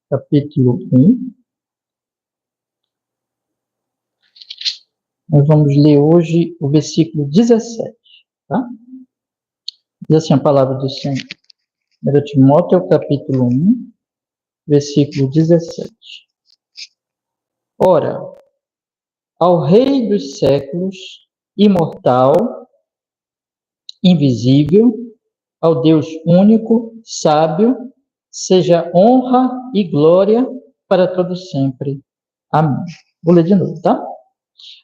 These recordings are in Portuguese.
capítulo 1. Nós vamos ler hoje o versículo 17, tá? Diz assim a palavra do Senhor. 1 Timóteo, capítulo 1, versículo 17. Ora, ao Rei dos séculos, imortal, invisível, ao Deus único, sábio, seja honra e glória para todos sempre. Amém. Vou ler de novo, tá?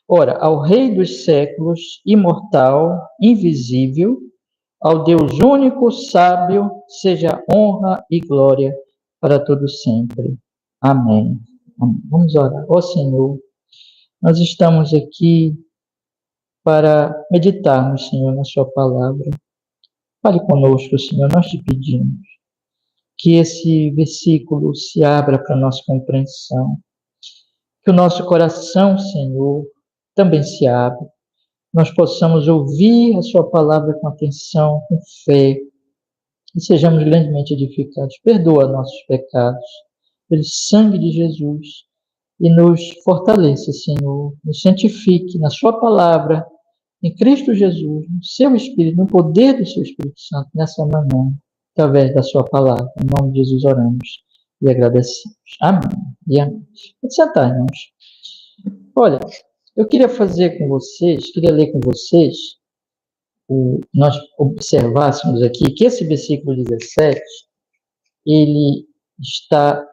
Ora, ao Rei dos séculos, imortal, invisível, ao Deus único, sábio, seja honra e glória para todos sempre. Amém. Amém. Vamos orar. Ó Senhor, nós estamos aqui para meditarmos, Senhor, na sua palavra. Fale conosco, Senhor, nós te pedimos que esse versículo se abra para a nossa compreensão, que o nosso coração, Senhor, também se abra, nós possamos ouvir a sua palavra com atenção, com fé, e sejamos grandemente edificados. Perdoa nossos pecados, pelo sangue de Jesus, e nos fortaleça, Senhor, nos santifique na sua palavra, em Cristo Jesus, no seu Espírito, no poder do seu Espírito Santo, nessa manhã, através da sua palavra. Em nome de Jesus oramos e agradecemos. Amém e amém. Pode sentar, irmãos. Olha, eu queria ler com vocês, nós observássemos aqui que esse versículo 17, ele está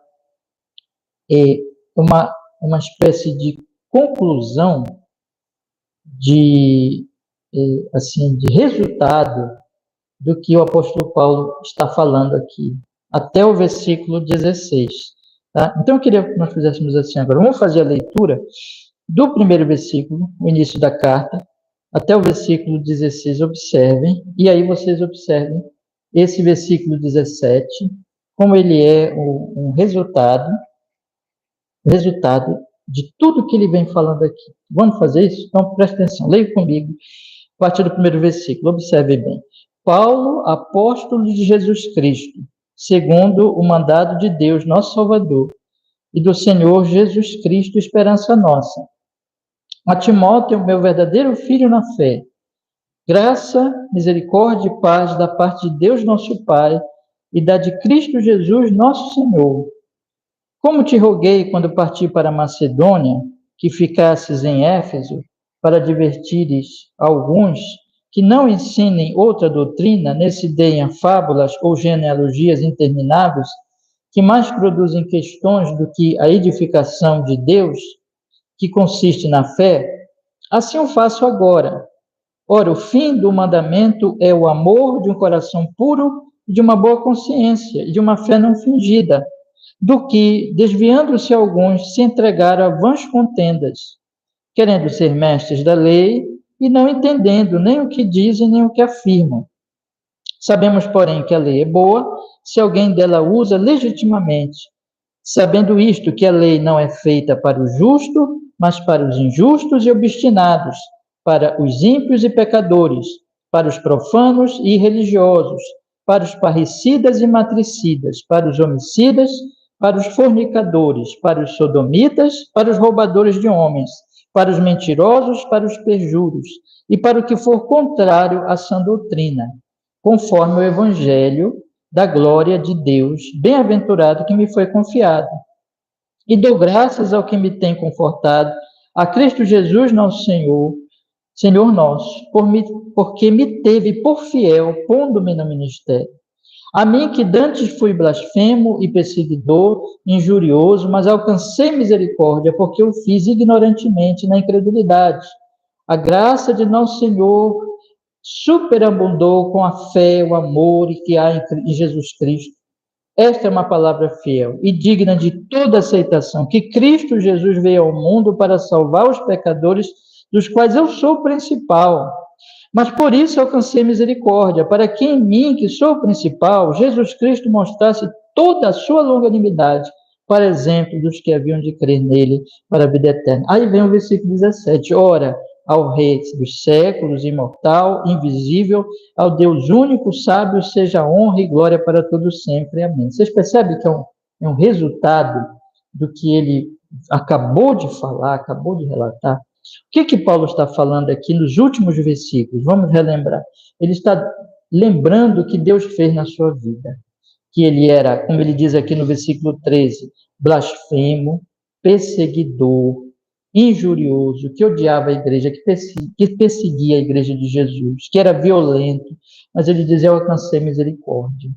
uma espécie de conclusão de resultado do que o apóstolo Paulo está falando aqui, até o versículo 16. Tá? Então, eu queria que nós fizéssemos assim agora. Vamos fazer a leitura do primeiro versículo, o início da carta, até o versículo 16, observem, e aí vocês observem esse versículo 17, como ele é um resultado de tudo que ele vem falando aqui. Vamos fazer isso? Então, preste atenção, leia comigo, a partir do primeiro versículo, observe bem. Paulo, apóstolo de Jesus Cristo, segundo o mandado de Deus, nosso Salvador, e do Senhor Jesus Cristo, esperança nossa. A Timóteo, meu verdadeiro filho na fé, graça, misericórdia e paz da parte de Deus, nosso Pai, e da de Cristo Jesus, nosso Senhor. Como te roguei quando parti para a Macedônia, que ficasses em Éfeso, para advertires alguns que não ensinem outra doutrina, nem se deem a fábulas ou genealogias intermináveis, que mais produzem questões do que a edificação de Deus, que consiste na fé, assim eu faço agora. Ora, o fim do mandamento é o amor de um coração puro, de uma boa consciência e de uma fé não fingida, do que, desviando-se alguns, se entregaram a vãs contendas, querendo ser mestres da lei e não entendendo nem o que dizem nem o que afirmam. Sabemos, porém, que a lei é boa se alguém dela usa legitimamente, sabendo isto, que a lei não é feita para o justo, mas para os injustos e obstinados, para os ímpios e pecadores, para os profanos e irreligiosos, para os parricidas e matricidas, para os homicidas, para os fornicadores, para os sodomitas, para os roubadores de homens, para os mentirosos, para os perjuros, e para o que for contrário à sã doutrina, conforme o evangelho da glória de Deus, bem-aventurado que me foi confiado. E dou graças ao que me tem confortado, a Cristo Jesus, nosso Senhor, Senhor nosso, porque me teve por fiel, pondo-me no ministério. A mim que dantes fui blasfemo e perseguidor, injurioso, mas alcancei misericórdia, porque eu fiz ignorantemente na incredulidade. A graça de nosso Senhor superabundou com a fé, o amor que há em Jesus Cristo. Esta é uma palavra fiel e digna de toda aceitação, que Cristo Jesus veio ao mundo para salvar os pecadores, dos quais eu sou o principal. Mas por isso alcancei misericórdia, para que em mim, que sou o principal, Jesus Cristo mostrasse toda a sua longanimidade, para exemplo dos que haviam de crer nele para a vida eterna. Aí vem o versículo 17. Ora, ao Rei dos séculos, imortal, invisível, ao Deus único, sábio, seja honra e glória para todos sempre. Amém. Vocês percebem que é é um resultado do que ele acabou de falar, acabou de relatar. O que Paulo está falando aqui nos últimos versículos? Vamos relembrar. Ele está lembrando o que Deus fez na sua vida. Que ele era, como ele diz aqui no versículo 13, blasfemo, perseguidor, injurioso, que odiava a igreja, que perseguia a igreja de Jesus, que era violento, mas ele dizia: eu alcancei misericórdia.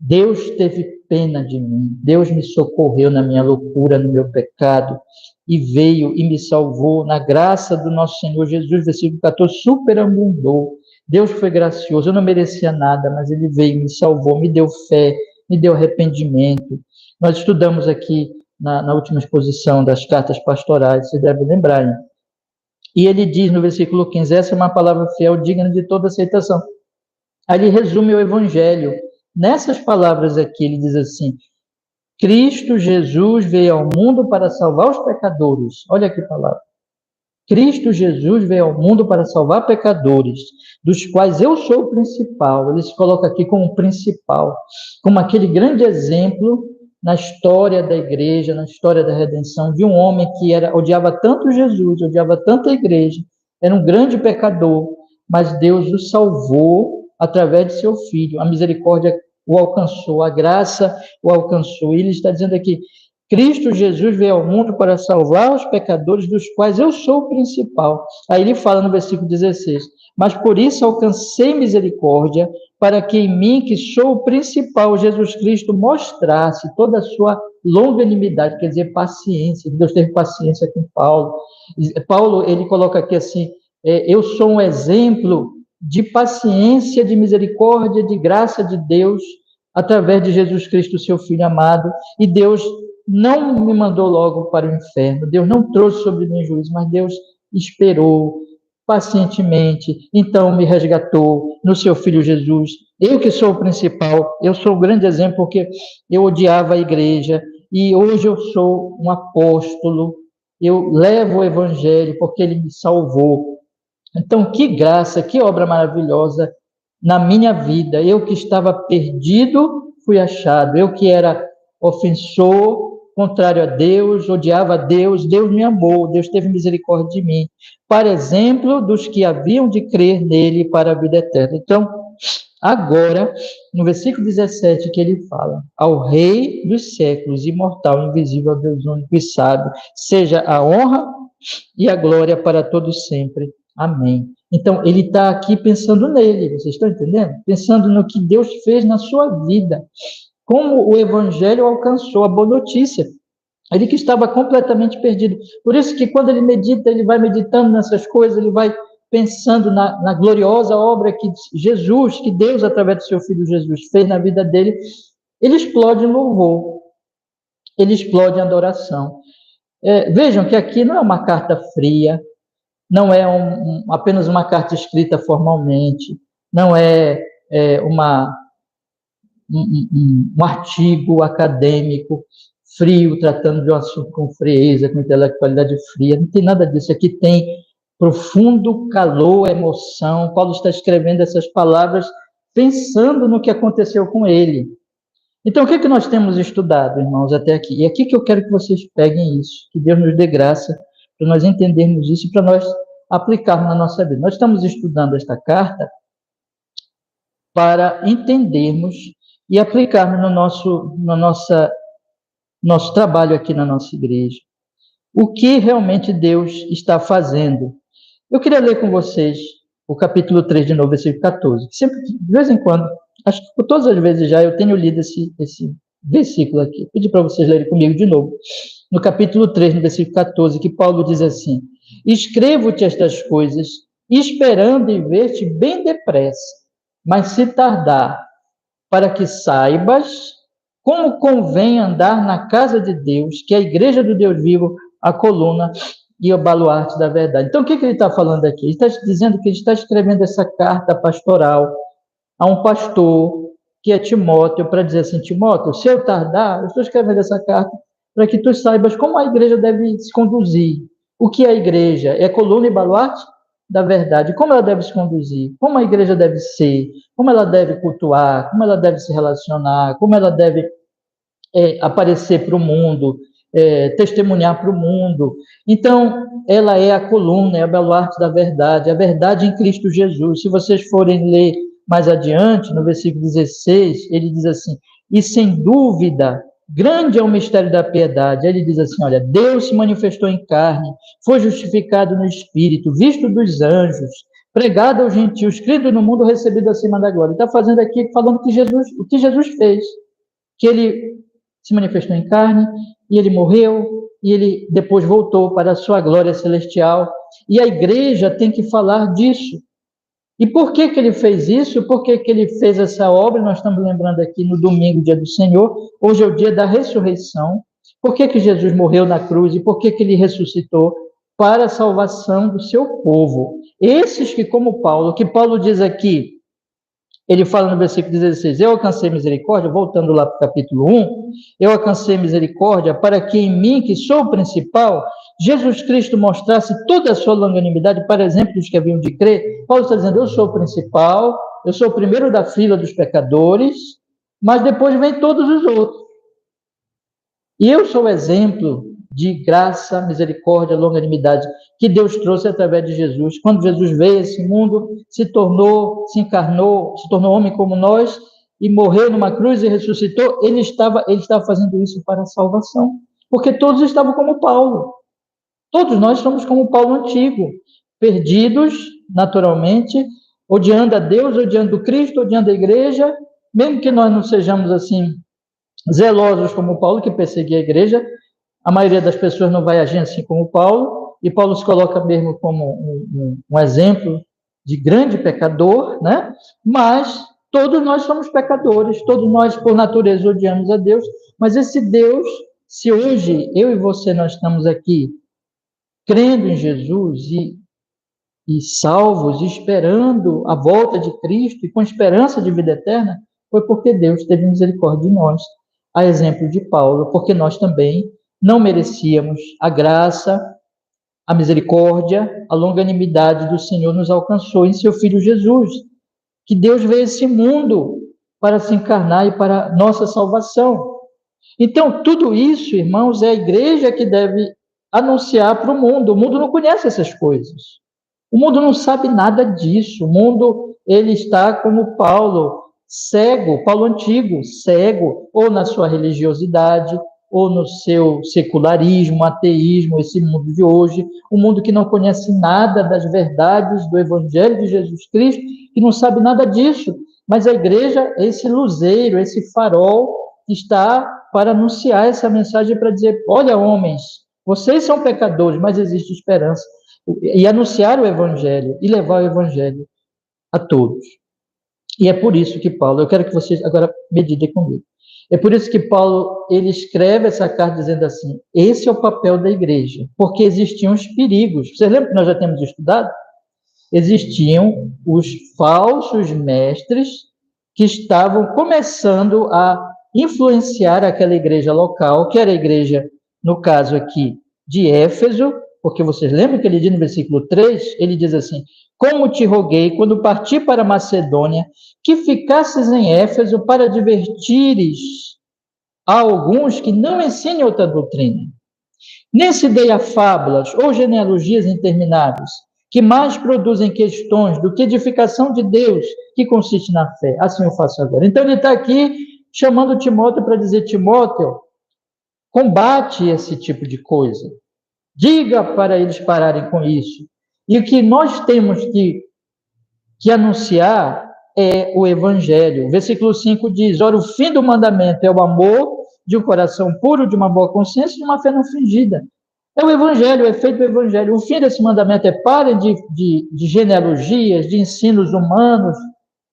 Deus teve pena de mim, Deus me socorreu na minha loucura, no meu pecado, e veio e me salvou na graça do nosso Senhor Jesus, versículo 14, superabundou. Deus foi gracioso, eu não merecia nada, mas ele veio, me salvou, me deu fé, me deu arrependimento. Nós estudamos aqui na última exposição das cartas pastorais, você deve lembrar, hein? E ele diz no versículo 15, essa é uma palavra fiel, digna de toda aceitação. Aí ele resume o evangelho. Nessas palavras aqui, ele diz assim: Cristo Jesus veio ao mundo para salvar os pecadores. Olha que palavra. Cristo Jesus veio ao mundo para salvar pecadores, dos quais eu sou o principal. Ele se coloca aqui como principal, como aquele grande exemplo na história da igreja, na história da redenção, de um homem que odiava tanto Jesus, odiava tanto a igreja, era um grande pecador, mas Deus o salvou através de seu Filho. A misericórdia o alcançou, a graça o alcançou. E ele está dizendo aqui: Cristo Jesus veio ao mundo para salvar os pecadores, dos quais eu sou o principal. Aí ele fala no versículo 16, mas por isso alcancei misericórdia, para que em mim, que sou o principal, Jesus Cristo, mostrasse toda a sua longanimidade, quer dizer, paciência. Deus teve paciência com Paulo. Paulo, ele coloca aqui assim, eu sou um exemplo de paciência, de misericórdia, de graça de Deus, através de Jesus Cristo, seu Filho amado, e Deus não me mandou logo para o inferno, Deus não trouxe sobre mim juízo, mas Deus esperou pacientemente, então me resgatou no seu Filho Jesus. Eu que sou o principal, eu sou o grande exemplo, porque eu odiava a igreja, e hoje eu sou um apóstolo, eu levo o evangelho, porque ele me salvou. Então, que graça, que obra maravilhosa na minha vida. Eu que estava perdido, fui achado. Eu que era ofensor, contrário a Deus, odiava a Deus, Deus me amou, Deus teve misericórdia de mim, para exemplo dos que haviam de crer nele para a vida eterna. Então, agora, no versículo 17, que ele fala: ao Rei dos séculos, imortal, invisível, Deus único e sábio, seja a honra e a glória para todos sempre. Amém. Então, ele está aqui pensando nele, vocês estão entendendo? Pensando no que Deus fez na sua vida, como o evangelho alcançou a boa notícia. Ele que estava completamente perdido. Por isso que quando ele medita, ele vai meditando nessas coisas, ele vai pensando na gloriosa obra que Jesus, que Deus, através do seu Filho Jesus, fez na vida dele, ele explode em louvor, ele explode em adoração. Vejam que aqui não é uma carta fria, não é apenas uma carta escrita formalmente, não é, um artigo acadêmico frio, tratando de um assunto com frieza, com intelectualidade fria, não tem nada disso. Aqui tem profundo calor, emoção. Paulo está escrevendo essas palavras pensando no que aconteceu com ele. Então, o que é que nós temos estudado, irmãos, até aqui? E aqui que eu quero que vocês peguem isso, que Deus nos dê graça para nós entendermos isso e para nós aplicarmos na nossa vida. Nós estamos estudando esta carta para entendermos e aplicarmos nosso trabalho aqui na nossa igreja. O que realmente Deus está fazendo. Eu queria ler com vocês o capítulo 3 de novo, versículo 14. Sempre, de vez em quando, acho que por todas as vezes já eu tenho lido esse versículo aqui. Pedi para vocês lerem comigo de novo. No capítulo 3, no versículo 14, que Paulo diz assim: escrevo-te estas coisas, esperando em ver-te bem depressa, mas se tardar, para que saibas como convém andar na casa de Deus, que é a igreja do Deus vivo, a coluna e o baluarte da verdade. Então, o que ele está falando aqui? Ele está dizendo que ele está escrevendo essa carta pastoral a um pastor, que é Timóteo, para dizer assim: Timóteo, se eu tardar, eu estou escrevendo essa carta para que tu saibas como a igreja deve se conduzir. O que é a igreja? É coluna e baluarte da verdade. Como ela deve se conduzir? Como a igreja deve ser? Como ela deve cultuar? Como ela deve se relacionar? Como ela deve aparecer para o mundo, testemunhar para o mundo. Então, ela é a coluna, é a baluarte da verdade, a verdade em Cristo Jesus. Se vocês forem ler mais adiante, no versículo 16, ele diz assim: e sem dúvida, grande é o mistério da piedade. Ele diz assim: olha, Deus se manifestou em carne, foi justificado no Espírito, visto dos anjos, pregado aos gentios, crido no mundo, recebido acima da glória. Ele está fazendo aqui, falando que o que Jesus fez, que ele se manifestou em carne, e ele morreu, e ele depois voltou para a sua glória celestial. E a igreja tem que falar disso. E por que que ele fez isso? Por que que ele fez essa obra? Nós estamos lembrando aqui no domingo, dia do Senhor. Hoje é o dia da ressurreição. Por que que Jesus morreu na cruz? E por que que ele ressuscitou? Para a salvação do seu povo. Esses que, como Paulo, que Paulo diz aqui, ele fala no versículo 16, eu alcancei misericórdia, voltando lá para o capítulo 1, eu alcancei misericórdia para que em mim, que sou o principal, Jesus Cristo mostrasse toda a sua longanimidade, para exemplo dos que haviam de crer. Paulo está dizendo, eu sou o principal, eu sou o primeiro da fila dos pecadores, mas depois vem todos os outros. E eu sou o exemplo de graça, misericórdia, longanimidade que Deus trouxe através de Jesus. Quando Jesus veio a esse mundo, se encarnou, se tornou homem como nós e morreu numa cruz e ressuscitou, ele estava fazendo isso para a salvação. Porque todos estavam como Paulo. Todos nós somos como Paulo antigo, perdidos, naturalmente, odiando a Deus, odiando o Cristo, odiando a igreja, mesmo que nós não sejamos assim zelosos como Paulo, que perseguia a igreja, a maioria das pessoas não vai agir assim como Paulo, e Paulo se coloca mesmo como um exemplo de grande pecador, né? Mas todos nós somos pecadores, todos nós, por natureza, odiamos a Deus, mas esse Deus, se hoje eu e você nós estamos aqui crendo em Jesus e salvos, esperando a volta de Cristo e com esperança de vida eterna, foi porque Deus teve misericórdia de nós, a exemplo de Paulo, porque nós também não merecíamos a graça, a misericórdia, a longanimidade do Senhor nos alcançou em seu Filho Jesus, que Deus veio a esse mundo para se encarnar e para nossa salvação. Então, tudo isso, irmãos, é a igreja que deve anunciar para o mundo. O mundo não conhece essas coisas. O mundo não sabe nada disso. O mundo, ele está como Paulo, cego, Paulo antigo, cego, ou na sua religiosidade, ou no seu secularismo, ateísmo, esse mundo de hoje, um mundo que não conhece nada das verdades do Evangelho de Jesus Cristo, que não sabe nada disso. Mas a igreja é esse luzeiro, esse farol, que está para anunciar essa mensagem, para dizer, olha, homens, vocês são pecadores, mas existe esperança. E anunciar o Evangelho, e levar o Evangelho a todos. E é por isso que Paulo, eu quero que vocês agora meditem comigo, é por isso que Paulo, ele escreve essa carta dizendo assim, esse é o papel da igreja, porque existiam os perigos. Vocês lembram que nós já temos estudado? Existiam os falsos mestres que estavam começando a influenciar aquela igreja local, que era a igreja, no caso aqui, de Éfeso, porque vocês lembram que ele diz no versículo 3, ele diz assim, como te roguei, quando parti para Macedônia, que ficasses em Éfeso para advertires a alguns que não ensinem outra doutrina. Nem se dei a fábulas ou genealogias intermináveis, que mais produzem questões do que edificação de Deus, que consiste na fé. Assim eu faço agora. Então ele está aqui chamando Timóteo para dizer, Timóteo, combate esse tipo de coisa. Diga para eles pararem com isso. E o que nós temos que anunciar é o Evangelho. O versículo 5 diz, ora, o fim do mandamento é o amor de um coração puro, de uma boa consciência e de uma fé não fingida. É o Evangelho, o efeito do Evangelho. O fim desse mandamento é parem de genealogias, de ensinos humanos,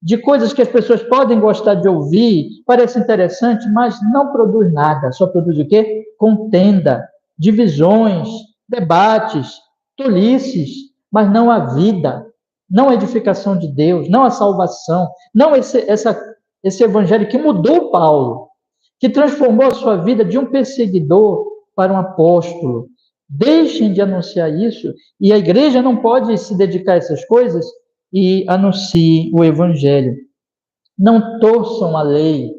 de coisas que as pessoas podem gostar de ouvir, parece interessante, mas não produz nada. Só produz o quê? Contenda, divisões, debates, tolices, mas não a vida, não a edificação de Deus, não a salvação, não esse evangelho que mudou Paulo, que transformou a sua vida de um perseguidor para um apóstolo. Deixem de anunciar isso, e a igreja não pode se dedicar a essas coisas e anuncie o evangelho. Não torçam a lei,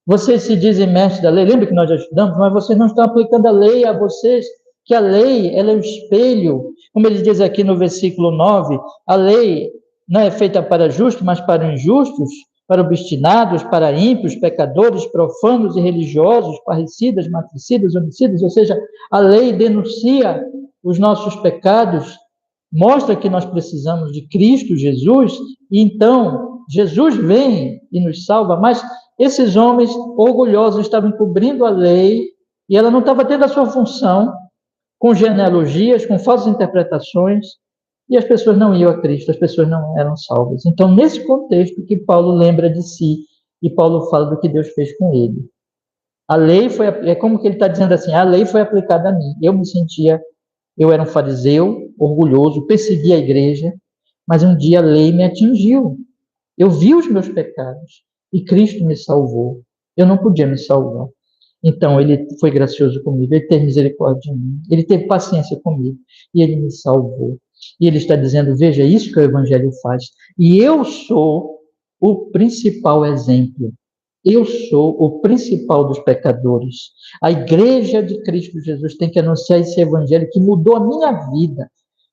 Vocês se dizem mestres da lei, lembra que nós já estudamos, mas vocês não estão aplicando a lei a vocês, que a lei, ela é o espelho. Como ele diz aqui no versículo 9, a lei não é feita para justos, mas para injustos, para obstinados, para ímpios, pecadores, profanos e religiosos, parricidas, matricidas, homicidas, ou seja, a lei denuncia os nossos pecados, mostra que nós precisamos de Cristo Jesus, e então Jesus vem e nos salva, mas esses homens orgulhosos estavam encobrindo a lei, e ela não estava tendo a sua função, com genealogias, com falsas interpretações, e as pessoas não iam a Cristo, as pessoas não eram salvas. Então, nesse contexto que Paulo lembra de si, e Paulo fala do que Deus fez com ele. A lei foi, é como que ele está dizendo assim, a lei foi aplicada a mim. Eu era um fariseu, orgulhoso, perseguia a igreja, mas um dia a lei me atingiu. Eu vi os meus pecados e Cristo me salvou. Eu não podia me salvar. Então, ele foi gracioso comigo, ele teve misericórdia de mim, ele teve paciência comigo e ele me salvou. E ele está dizendo, veja, isso que o Evangelho faz. E eu sou o principal exemplo. Eu sou o principal dos pecadores. A igreja de Cristo Jesus tem que anunciar esse Evangelho que mudou a minha vida,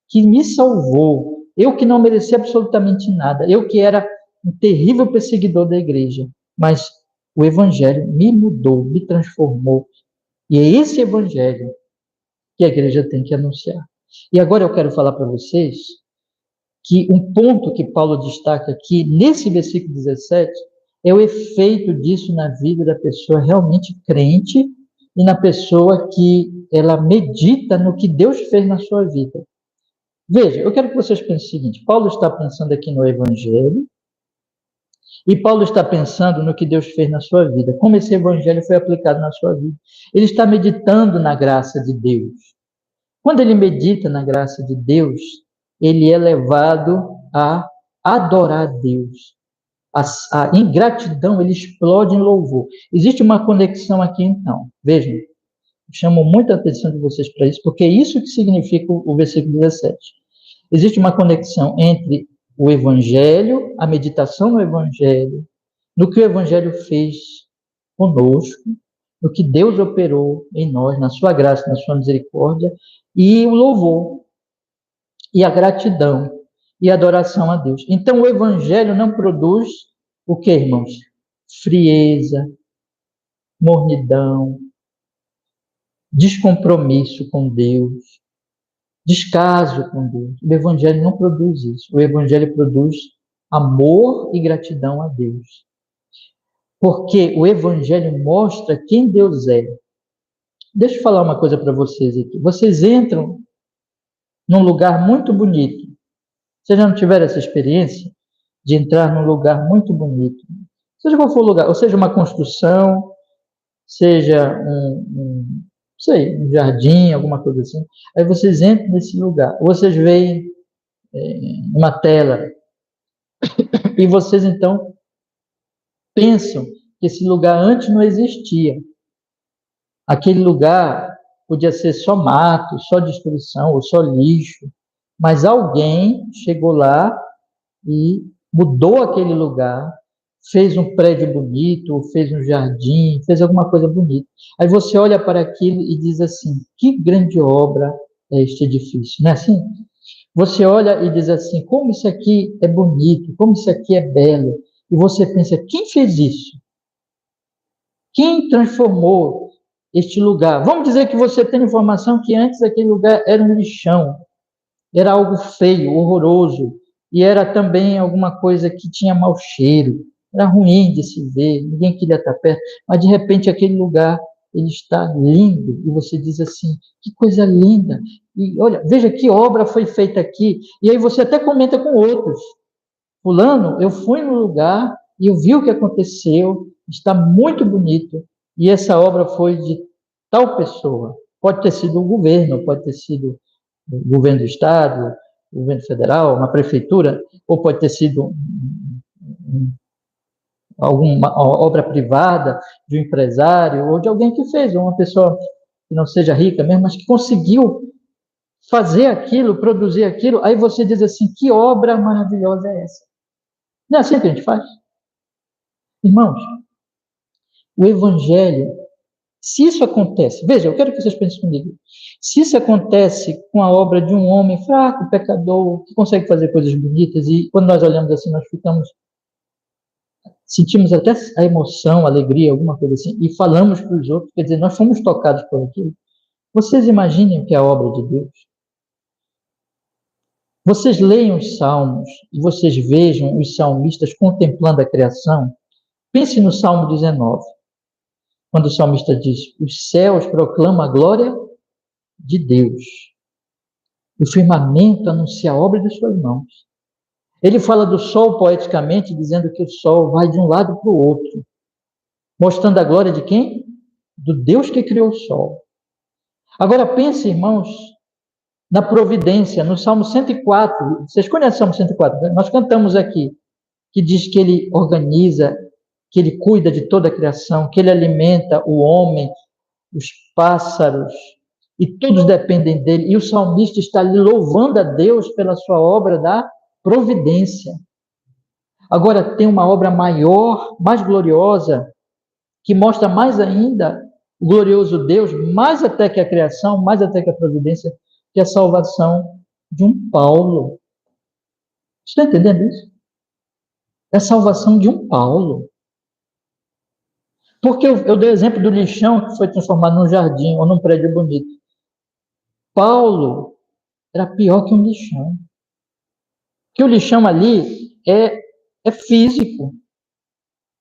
que me salvou. Eu que não merecia absolutamente nada. Eu que era um terrível perseguidor da igreja. Mas o Evangelho me mudou, me transformou. E é esse Evangelho que a igreja tem que anunciar. E agora eu quero falar para vocês que um ponto que Paulo destaca aqui, nesse versículo 17, é o efeito disso na vida da pessoa realmente crente e na pessoa que ela medita no que Deus fez na sua vida. Veja, eu quero que vocês pensem o seguinte, Paulo está pensando aqui no Evangelho, e Paulo está pensando no que Deus fez na sua vida, como esse Evangelho foi aplicado na sua vida. Ele está meditando na graça de Deus. Quando ele medita na graça de Deus, ele é levado a adorar a Deus. A ingratidão, ele explode em louvor. Existe uma conexão aqui, então. Vejam, chamo muita atenção de vocês para isso, porque é isso que significa o versículo 17. Existe uma conexão entre o Evangelho, a meditação no Evangelho, no que o Evangelho fez conosco, no que Deus operou em nós, na sua graça, na sua misericórdia, e o louvor, e a gratidão, e a adoração a Deus. Então, o Evangelho não produz o que, irmãos? Frieza, mornidão, descompromisso com Deus, descaso com Deus. O Evangelho não produz isso. O Evangelho produz amor e gratidão a Deus. Porque o Evangelho mostra quem Deus é. Deixa eu falar uma coisa para vocês aqui. Vocês entram num lugar muito bonito. Vocês já não tiveram essa experiência de entrar num lugar muito bonito? Seja qual for o lugar, ou seja uma construção, seja um jardim, alguma coisa assim. Aí vocês entram nesse lugar. Vocês veem uma tela. E vocês, então, pensam que esse lugar antes não existia. Aquele lugar podia ser só mato, só destruição, ou só lixo. Mas alguém chegou lá e mudou aquele lugar, fez um prédio bonito, fez um jardim, fez alguma coisa bonita. Aí você olha para aquilo e diz assim, que grande obra é este edifício, não é assim? Você olha e diz assim, como isso aqui é bonito, como isso aqui é belo. E você pensa, quem fez isso? Quem transformou este lugar? Vamos dizer que você tem informação que antes aquele lugar era um lixão, era algo feio, horroroso, e era também alguma coisa que tinha mau cheiro, era ruim de se ver, ninguém queria estar perto, mas de repente aquele lugar, ele está lindo, e você diz assim, que coisa linda, e olha, veja que obra foi feita aqui, e aí você até comenta com outros, fulano, eu fui no lugar, e eu vi o que aconteceu, está muito bonito, e essa obra foi de tal pessoa, pode ter sido o governo, pode ter sido o governo do Estado, o governo federal, uma prefeitura, ou pode ter sido alguma obra privada de um empresário, ou de alguém que fez, ou uma pessoa que não seja rica mesmo, mas que conseguiu fazer aquilo, produzir aquilo, aí você diz assim, que obra maravilhosa é essa? Não é assim que a gente faz? Irmãos, O Evangelho, se isso acontece, veja, eu quero que vocês pensem comigo, se isso acontece com a obra de um homem fraco, pecador, que consegue fazer coisas bonitas, e quando nós olhamos assim, nós sentimos até a emoção, a alegria, alguma coisa assim, e falamos para os outros, quer dizer, nós fomos tocados por aquilo. Vocês imaginem o que é a obra de Deus. Vocês leiam os salmos e vocês vejam os salmistas contemplando a criação. Pense no Salmo 19, quando o salmista diz: os céus proclamam a glória de Deus, o firmamento anuncia a obra de suas mãos. Ele fala do sol poeticamente, dizendo que o sol vai de um lado para o outro, mostrando a glória de quem? Do Deus que criou o sol. Agora pense, irmãos, na providência, no Salmo 104. Vocês conhecem o Salmo 104? Né? Nós cantamos aqui, que diz que ele organiza, que ele cuida de toda a criação, que ele alimenta o homem, os pássaros, e todos dependem dele. E o salmista está ali louvando a Deus pela sua obra da providência. Agora, tem uma obra maior, mais gloriosa, que mostra mais ainda o glorioso Deus, mais até que a criação, mais até que a providência, que é a salvação de um Paulo. Você está entendendo isso? É a salvação de um Paulo. Porque eu dei o exemplo do lixão que foi transformado num jardim ou num prédio bonito. Paulo era pior que um lixão. Porque o lixão ali é físico.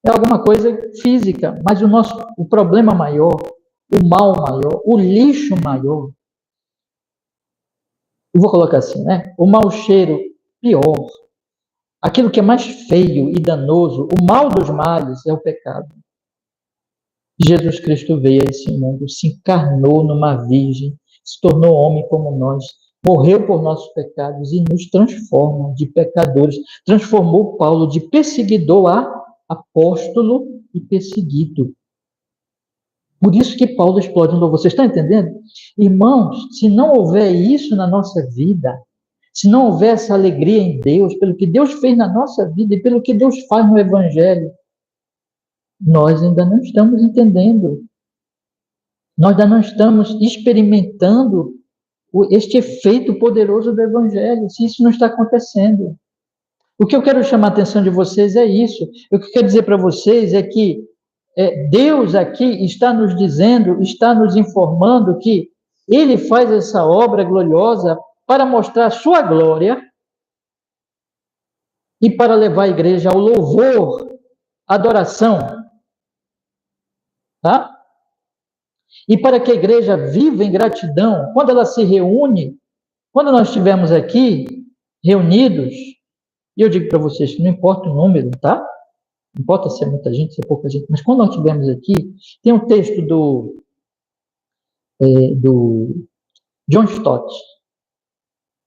É alguma coisa física. Mas o problema maior, o mal maior, o lixo maior, eu vou colocar assim, né? O mau cheiro pior, aquilo que é mais feio e danoso, o mal dos males é o pecado. Jesus Cristo veio a esse mundo, se encarnou numa virgem, se tornou homem como nós, morreu por nossos pecados e nos transforma de pecadores. Transformou Paulo de perseguidor a apóstolo e perseguido. Por isso que Paulo explode. Você está entendendo? Irmãos, se não houver isso na nossa vida, se não houver essa alegria em Deus, pelo que Deus fez na nossa vida e pelo que Deus faz no Evangelho, nós ainda não estamos entendendo. Nós ainda não estamos experimentando este efeito poderoso do Evangelho, se isso não está acontecendo. O que eu quero chamar a atenção de vocês é isso. O que eu quero dizer para vocês é que Deus aqui está nos dizendo, está nos informando que Ele faz essa obra gloriosa para mostrar a sua glória e para levar a igreja ao louvor, adoração. Tá? E para que a igreja viva em gratidão, quando ela se reúne, quando nós estivermos aqui reunidos, e eu digo para vocês que não importa o número, tá? Não importa se é muita gente, se é pouca gente, mas quando nós estivermos aqui, tem um texto do John Stott,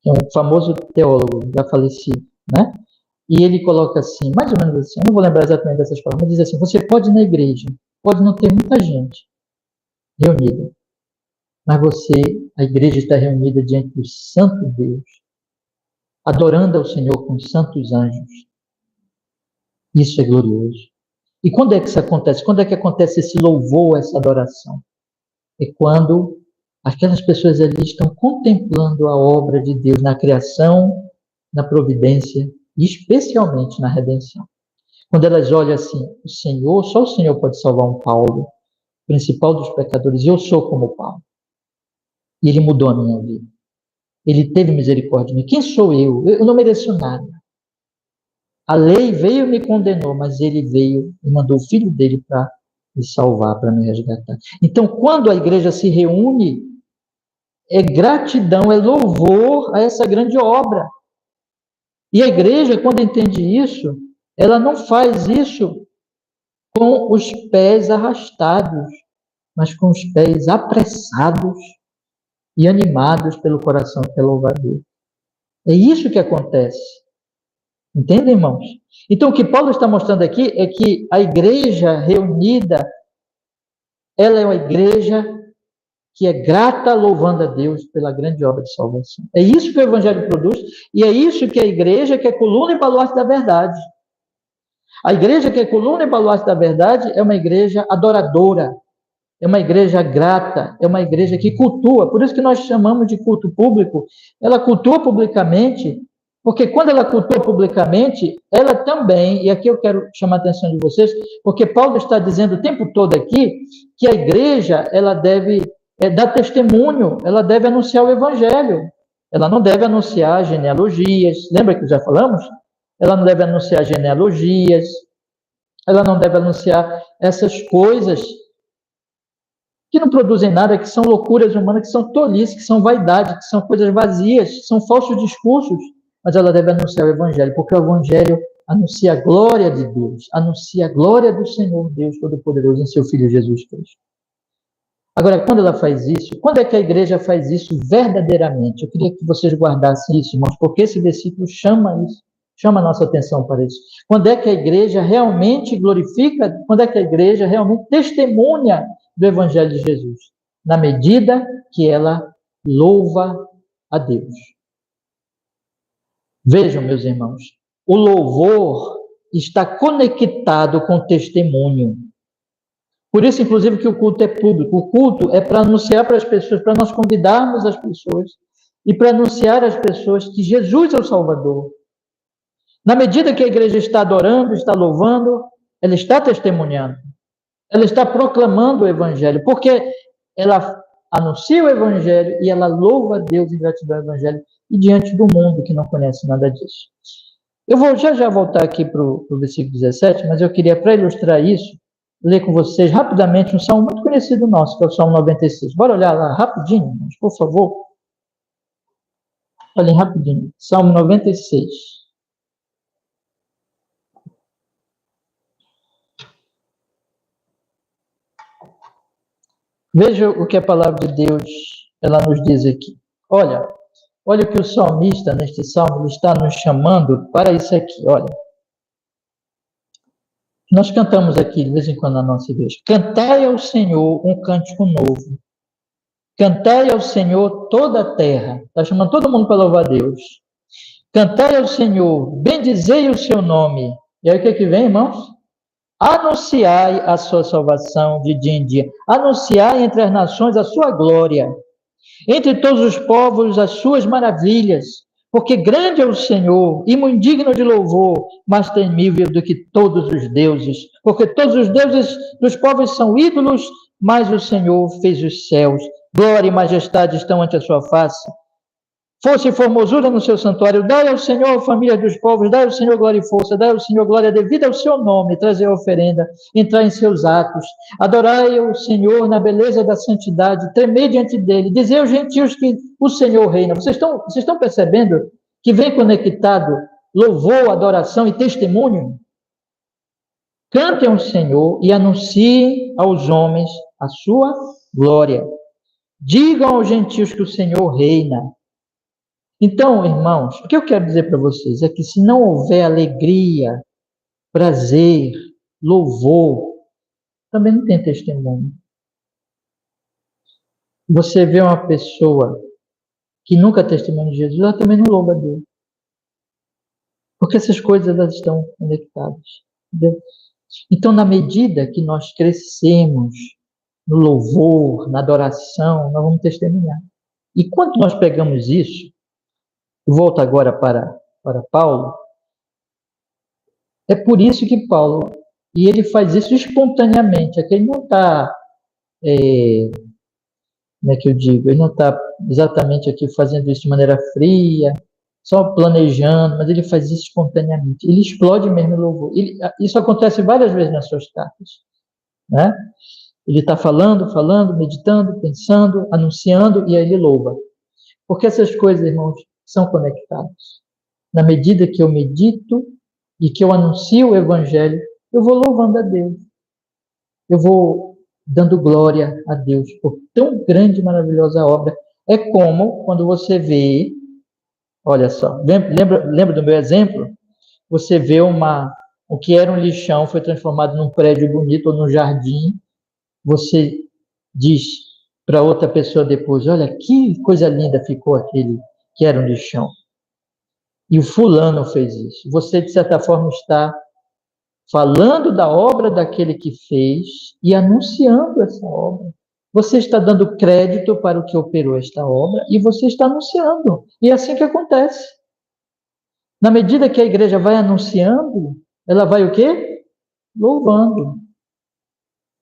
que é um famoso teólogo, já falecido, né? E ele coloca assim, mais ou menos assim, eu não vou lembrar exatamente dessas palavras, mas diz assim: você pode ir na igreja, pode não ter muita gente reunida, mas a igreja está reunida diante do Santo Deus, adorando ao Senhor com os santos anjos. Isso é glorioso. E quando é que isso acontece? Quando é que acontece esse louvor, essa adoração? É quando aquelas pessoas ali estão contemplando a obra de Deus na criação, na providência e especialmente na redenção. Quando elas olham assim, o Senhor, só o Senhor pode salvar um Paulo, principal dos pecadores, e eu sou como Paulo. E ele mudou a minha vida. Ele teve misericórdia de mim. Quem sou eu? Eu não mereço nada. A lei veio e me condenou, mas ele veio e mandou o filho dele para me salvar, para me resgatar. Então, quando a igreja se reúne, é gratidão, é louvor a essa grande obra. E a igreja, quando entende isso, ela não faz isso com os pés arrastados, mas com os pés apressados e animados pelo coração que é louvador. É isso que acontece. Entendem, irmãos? Então, o que Paulo está mostrando aqui é que a igreja reunida, ela é uma igreja que é grata louvando a Deus pela grande obra de salvação. É isso que o Evangelho produz, e é isso que a igreja, que é coluna e baluarte da verdade. A igreja que é coluna e baluarte da verdade é uma igreja adoradora, é uma igreja grata, é uma igreja que cultua. Por isso que nós chamamos de culto público. Ela cultua publicamente, porque quando ela cultua publicamente, ela também, e aqui eu quero chamar a atenção de vocês, porque Paulo está dizendo o tempo todo aqui que a igreja, ela deve dar testemunho, ela deve anunciar o evangelho. Ela não deve anunciar genealogias, lembra que já falamos? Ela não deve anunciar genealogias, ela não deve anunciar essas coisas que não produzem nada, que são loucuras humanas, que são tolices, que são vaidade, que são coisas vazias, que são falsos discursos, mas ela deve anunciar o Evangelho, porque o Evangelho anuncia a glória de Deus, anuncia a glória do Senhor Deus Todo-Poderoso em seu Filho Jesus Cristo. Agora, quando ela faz isso, quando é que a igreja faz isso verdadeiramente? Eu queria que vocês guardassem isso, irmãos, porque esse versículo chama isso, chama a nossa atenção para isso. Quando é que a igreja realmente glorifica, quando é que a igreja realmente testemunha do Evangelho de Jesus? Na medida que ela louva a Deus. Vejam, meus irmãos, o louvor está conectado com o testemunho. Por isso, inclusive, que o culto é público. O culto é para anunciar para as pessoas, para nós convidarmos as pessoas e para anunciar às pessoas que Jesus é o Salvador. Na medida que a igreja está adorando, está louvando, ela está testemunhando. Ela está proclamando o Evangelho, porque ela anuncia o Evangelho e ela louva a Deus em gratidão ao Evangelho e diante do mundo que não conhece nada disso. Eu vou já voltar aqui para o versículo 17, mas eu queria, para ilustrar isso, ler com vocês rapidamente um salmo muito conhecido nosso, que é o Salmo 96. Bora olhar lá rapidinho, por favor. Olhem rapidinho. Salmo 96. Veja o que a palavra de Deus ela nos diz aqui. Olha o que o salmista, neste salmo, está nos chamando para isso aqui. Olha, nós cantamos aqui de vez em quando na nossa igreja. Cantai ao Senhor um cântico novo. Cantai ao Senhor toda a terra. Está chamando todo mundo para louvar a Deus. Cantai ao Senhor, bendizei o seu nome. E aí o que vem, irmãos? Anunciai a sua salvação de dia em dia. Anunciai entre as nações a sua glória. Entre todos os povos as suas maravilhas. Porque grande é o Senhor, e muito digno de louvor, mais temível do que todos os deuses. Porque todos os deuses dos povos são ídolos, mas o Senhor fez os céus. Glória e majestade estão ante a sua face. Força e formosura no seu santuário. Dai ao Senhor, família dos povos, dai ao Senhor glória e força, dai ao Senhor glória devida ao seu nome, trazer a oferenda, entrar em seus atos. Adorai o Senhor na beleza da santidade, tremei diante dele, dizei aos gentios que o Senhor reina. Vocês estão percebendo que vem conectado louvor, adoração e testemunho? Cantem ao Senhor e anunciem aos homens a sua glória. Digam aos gentios que o Senhor reina. Então, irmãos, o que eu quero dizer para vocês é que se não houver alegria, prazer, louvor, também não tem testemunho. Você vê uma pessoa que nunca testemunha de Jesus, ela também não louva a Deus. Porque essas coisas elas estão conectadas. Entendeu? Então, na medida que nós crescemos no louvor, na adoração, nós vamos testemunhar. E quando nós pegamos isso, eu volto agora para Paulo, é por isso que Paulo, e ele faz isso espontaneamente, é que ele não está, como é que eu digo, ele não está exatamente aqui fazendo isso de maneira fria, só planejando, mas ele faz isso espontaneamente, ele explode mesmo o louvor. Isso acontece várias vezes nas suas cartas, né? Ele está falando, meditando, pensando, anunciando, e aí ele louva. Porque essas coisas, irmãos, são conectadas. Na medida que eu medito e que eu anuncio o Evangelho, eu vou louvando a Deus. Eu vou dando glória a Deus por tão grande e maravilhosa obra. É como quando você vê, olha só, lembra do meu exemplo? Você vê o que era um lixão foi transformado num prédio bonito ou num jardim. Você diz para outra pessoa depois, olha que coisa linda ficou aquele que era um lixão. E o fulano fez isso. Você, de certa forma, está falando da obra daquele que fez e anunciando essa obra. Você está dando crédito para o que operou esta obra e você está anunciando. E é assim que acontece. Na medida que a igreja vai anunciando, ela vai o quê? Louvando.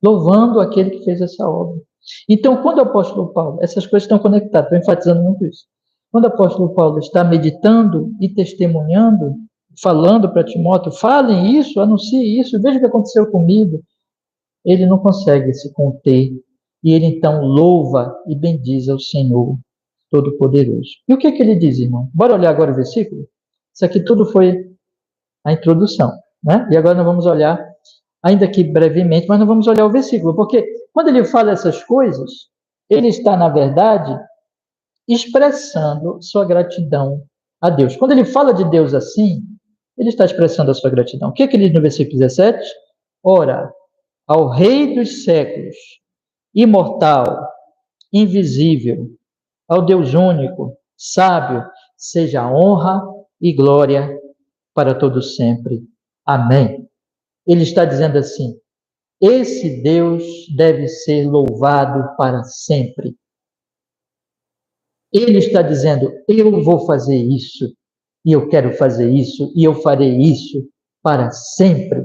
Louvando aquele que fez essa obra. Então, quando o apóstolo Paulo, essas coisas estão conectadas, estou enfatizando muito isso. Quando o apóstolo Paulo está meditando e testemunhando, falando para Timóteo, falem isso, anuncie isso, veja o que aconteceu comigo, ele não consegue se conter. E ele então louva e bendiz ao Senhor Todo-Poderoso. E o que ele diz, irmão? Bora olhar agora o versículo? Isso aqui tudo foi a introdução, né? E agora nós vamos olhar, ainda que brevemente, mas nós vamos olhar o versículo, porque quando ele fala essas coisas, ele está, na verdade, expressando sua gratidão a Deus. Quando ele fala de Deus assim, ele está expressando a sua gratidão. O que ele diz no versículo 17? Ora, ao Rei dos séculos, imortal, invisível, ao Deus único, sábio, seja honra e glória para todos sempre. Amém. Ele está dizendo assim: esse Deus deve ser louvado para sempre. Ele está dizendo: eu vou fazer isso, e eu quero fazer isso, e eu farei isso para sempre.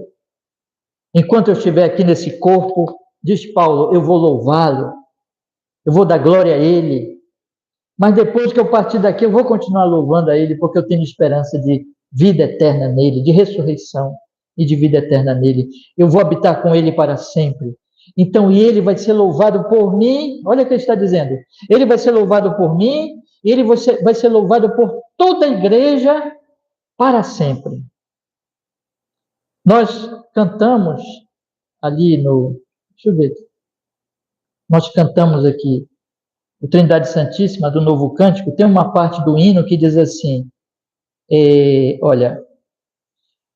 Enquanto eu estiver aqui nesse corpo, diz Paulo, eu vou louvá-lo, eu vou dar glória a ele, mas depois que eu partir daqui, eu vou continuar louvando a ele, porque eu tenho esperança de vida eterna nele, de ressurreição e de vida eterna nele. Eu vou habitar com ele para sempre. Então, e ele vai ser louvado por mim, olha o que ele está dizendo, ele vai ser louvado por mim, e ele vai ser louvado por toda a igreja para sempre. Nós cantamos ali no, deixa eu ver, nós cantamos aqui o Trindade Santíssima do Novo Cântico, tem uma parte do hino que diz assim, olha,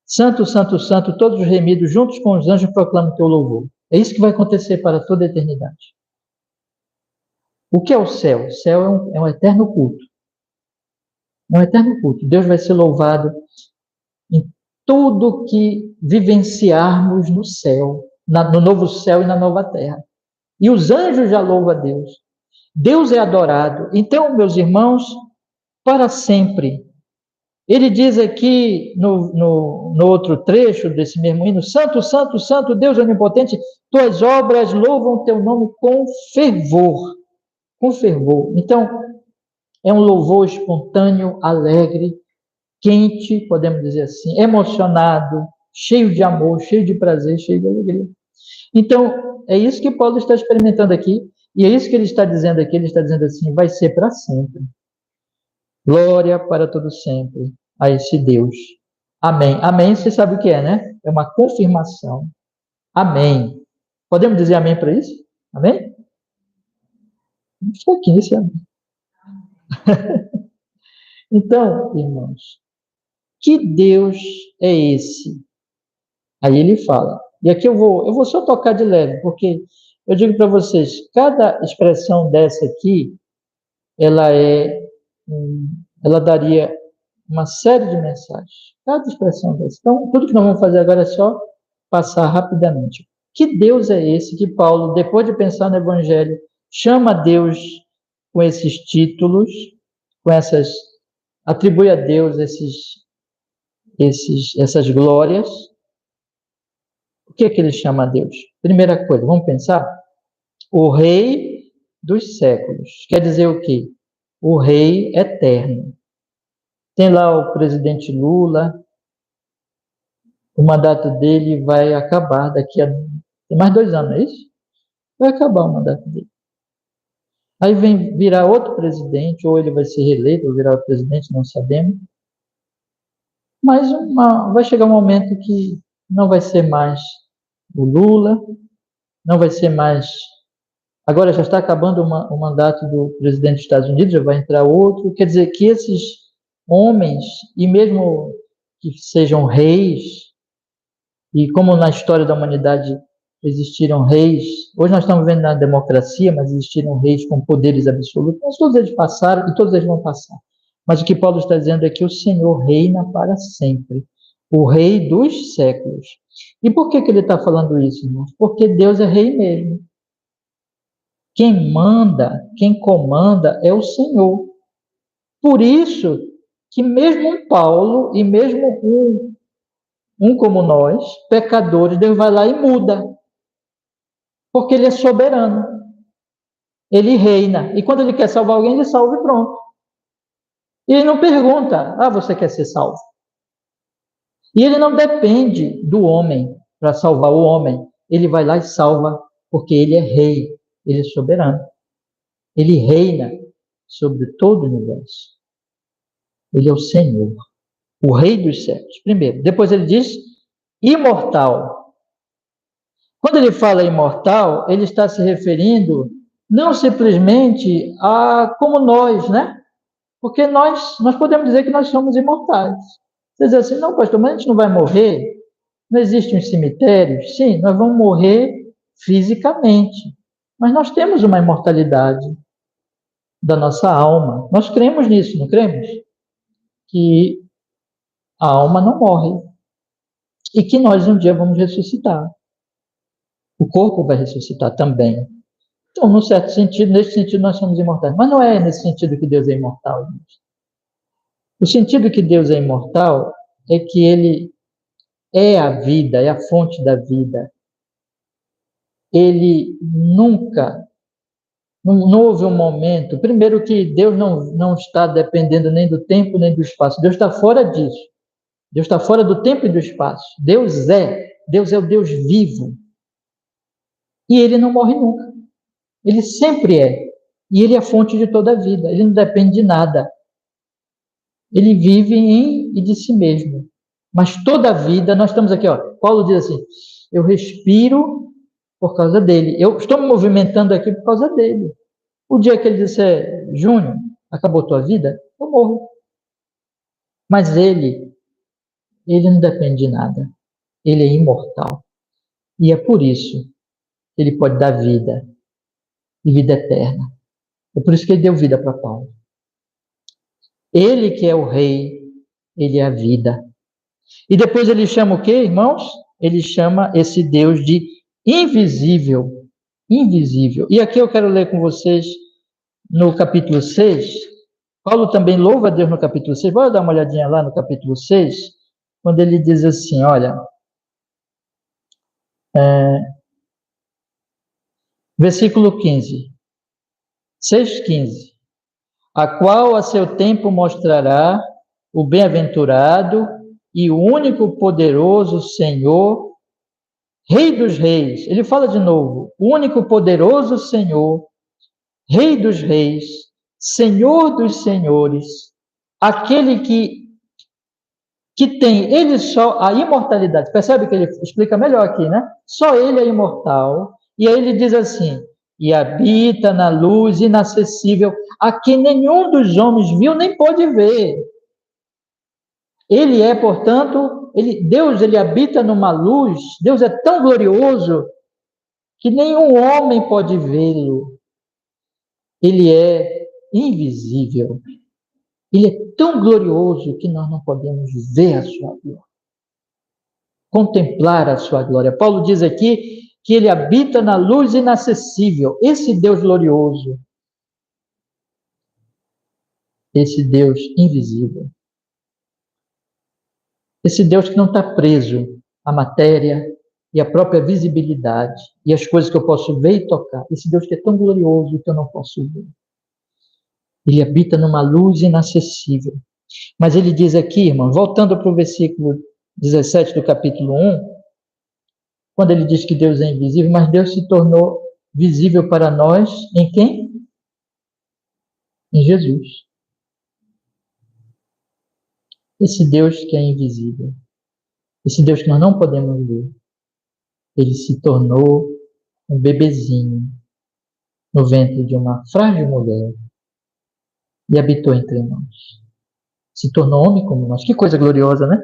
Santo, Santo, Santo, todos os remidos juntos com os anjos proclamam teu louvor. É isso que vai acontecer para toda a eternidade. O que é o céu? O céu é um eterno culto. É um eterno culto. Deus vai ser louvado em tudo que vivenciarmos no céu, no novo céu e na nova terra. E os anjos já louvam a Deus. Deus é adorado. Então, meus irmãos, para sempre. Ele diz aqui no outro trecho desse mesmo hino, Santo, Santo, Santo, Deus onipotente, tuas obras louvam teu nome com fervor. Com fervor. Então, é um louvor espontâneo, alegre, quente, podemos dizer assim, emocionado, cheio de amor, cheio de prazer, cheio de alegria. Então, é isso que Paulo está experimentando aqui, e é isso que ele está dizendo aqui, ele está dizendo assim, vai ser para sempre. Glória para todo sempre a esse Deus. Amém. Amém, você sabe o que é, né? É uma confirmação. Amém. Podemos dizer amém para isso? Amém? Estou aqui nesse amém. Então, irmãos, que Deus é esse? Aí ele fala. E aqui eu vou só tocar de leve, porque eu digo para vocês, cada expressão dessa aqui, ela daria uma série de mensagens. Cada expressão dessa. Então, tudo que nós vamos fazer agora é só passar rapidamente. Que Deus é esse que Paulo, depois de pensar no Evangelho, chama Deus com esses títulos, atribui a Deus essas glórias. O que é que ele chama a Deus? Primeira coisa, vamos pensar? O Rei dos séculos. Quer dizer o quê? O Rei eterno. Tem lá o presidente Lula, o mandato dele vai acabar daqui a... Tem mais 2 anos, não é isso? Vai acabar o mandato dele. Aí vem virar outro presidente, ou ele vai ser reeleito, ou virar outro presidente, não sabemos. Mas vai chegar um momento que não vai ser mais o Lula, não vai ser mais... Agora já está acabando o mandato do presidente dos Estados Unidos, já vai entrar outro. Quer dizer que esses homens, e mesmo que sejam reis, e como na história da humanidade existiram reis, hoje nós estamos vendo na democracia, mas existiram reis com poderes absolutos, mas todos eles passaram e todos eles vão passar. Mas o que Paulo está dizendo é que o Senhor reina para sempre. o Rei dos séculos. E por que ele está falando isso, irmãos? Porque Deus é Rei mesmo. Quem manda, quem comanda é o Senhor. Por isso que mesmo um Paulo e mesmo um como nós, pecadores, Deus vai lá e muda. Porque ele é soberano. Ele reina. E quando ele quer salvar alguém, ele salva e pronto. E ele não pergunta, você quer ser salvo? E ele não depende do homem para salvar o homem. Ele vai lá e salva, porque ele é rei, ele é soberano. Ele reina sobre todo o universo. Ele é o Senhor, o Rei dos séculos, primeiro. Depois ele diz imortal. Quando ele fala imortal, ele está se referindo não simplesmente a como nós, né? Porque nós podemos dizer que nós somos imortais. Você diz assim, não, pastor, mas a gente não vai morrer? Não existem os cemitérios? Sim, nós vamos morrer fisicamente. Mas nós temos uma imortalidade da nossa alma. Nós cremos nisso, não cremos? Que a alma não morre. E que nós um dia vamos ressuscitar. O corpo vai ressuscitar também. Então, num certo sentido, nesse sentido, nós somos imortais. Mas não é nesse sentido que Deus é imortal, gente. O sentido que Deus é imortal é que Ele é a vida, é a fonte da vida. Ele nunca, não houve um momento, primeiro que Deus não está dependendo nem do tempo nem do espaço. Deus está fora disso. Deus está fora do tempo e do espaço. Deus é o Deus vivo. E Ele não morre nunca. Ele sempre é. E Ele é a fonte de toda a vida. Ele não depende de nada. Ele vive em e de si mesmo. Mas toda a vida, nós estamos aqui, Paulo diz assim, eu respiro por causa dele. Eu estou me movimentando aqui por causa dele. O dia que ele disser, Júnior, acabou tua vida, eu morro. Mas ele não depende de nada. Ele é imortal. E é por isso que ele pode dar vida. E vida eterna. É por isso que ele deu vida para Paulo. Ele que é o rei, ele é a vida. E depois ele chama o quê, irmãos? Ele chama esse Deus de invisível. Invisível. E aqui eu quero ler com vocês no capítulo 6. Paulo também louva a Deus no capítulo 6. Bora dar uma olhadinha lá no capítulo 6, quando ele diz assim, olha, versículo 15. 6,15. A qual a seu tempo mostrará o bem-aventurado e o único poderoso Senhor, Rei dos reis. Ele fala de novo, o único poderoso Senhor, Rei dos reis, Senhor dos senhores, aquele que tem ele só a imortalidade. Percebe que ele explica melhor aqui, né? Só ele é imortal. E aí ele diz assim, e habita na luz inacessível, a que nenhum dos homens viu nem pôde ver. Ele é, portanto, Deus ele habita numa luz, Deus é tão glorioso que nenhum homem pode vê-lo. Ele é invisível. Ele é tão glorioso que nós não podemos ver a sua glória. Contemplar a sua glória. Paulo diz aqui que ele habita na luz inacessível. Esse Deus glorioso. Esse Deus invisível. Esse Deus que não está preso à matéria e à própria visibilidade e às coisas que eu posso ver e tocar. Esse Deus que é tão glorioso que eu não posso ver. Ele habita numa luz inacessível. Mas ele diz aqui, irmão, voltando para o versículo 17 do capítulo 1, quando ele diz que Deus é invisível, mas Deus se tornou visível para nós em quem? Em Jesus. Esse Deus que é invisível, esse Deus que nós não podemos ver, ele se tornou um bebezinho no ventre de uma frágil mulher e habitou entre nós. Se tornou homem como nós. Que coisa gloriosa, né?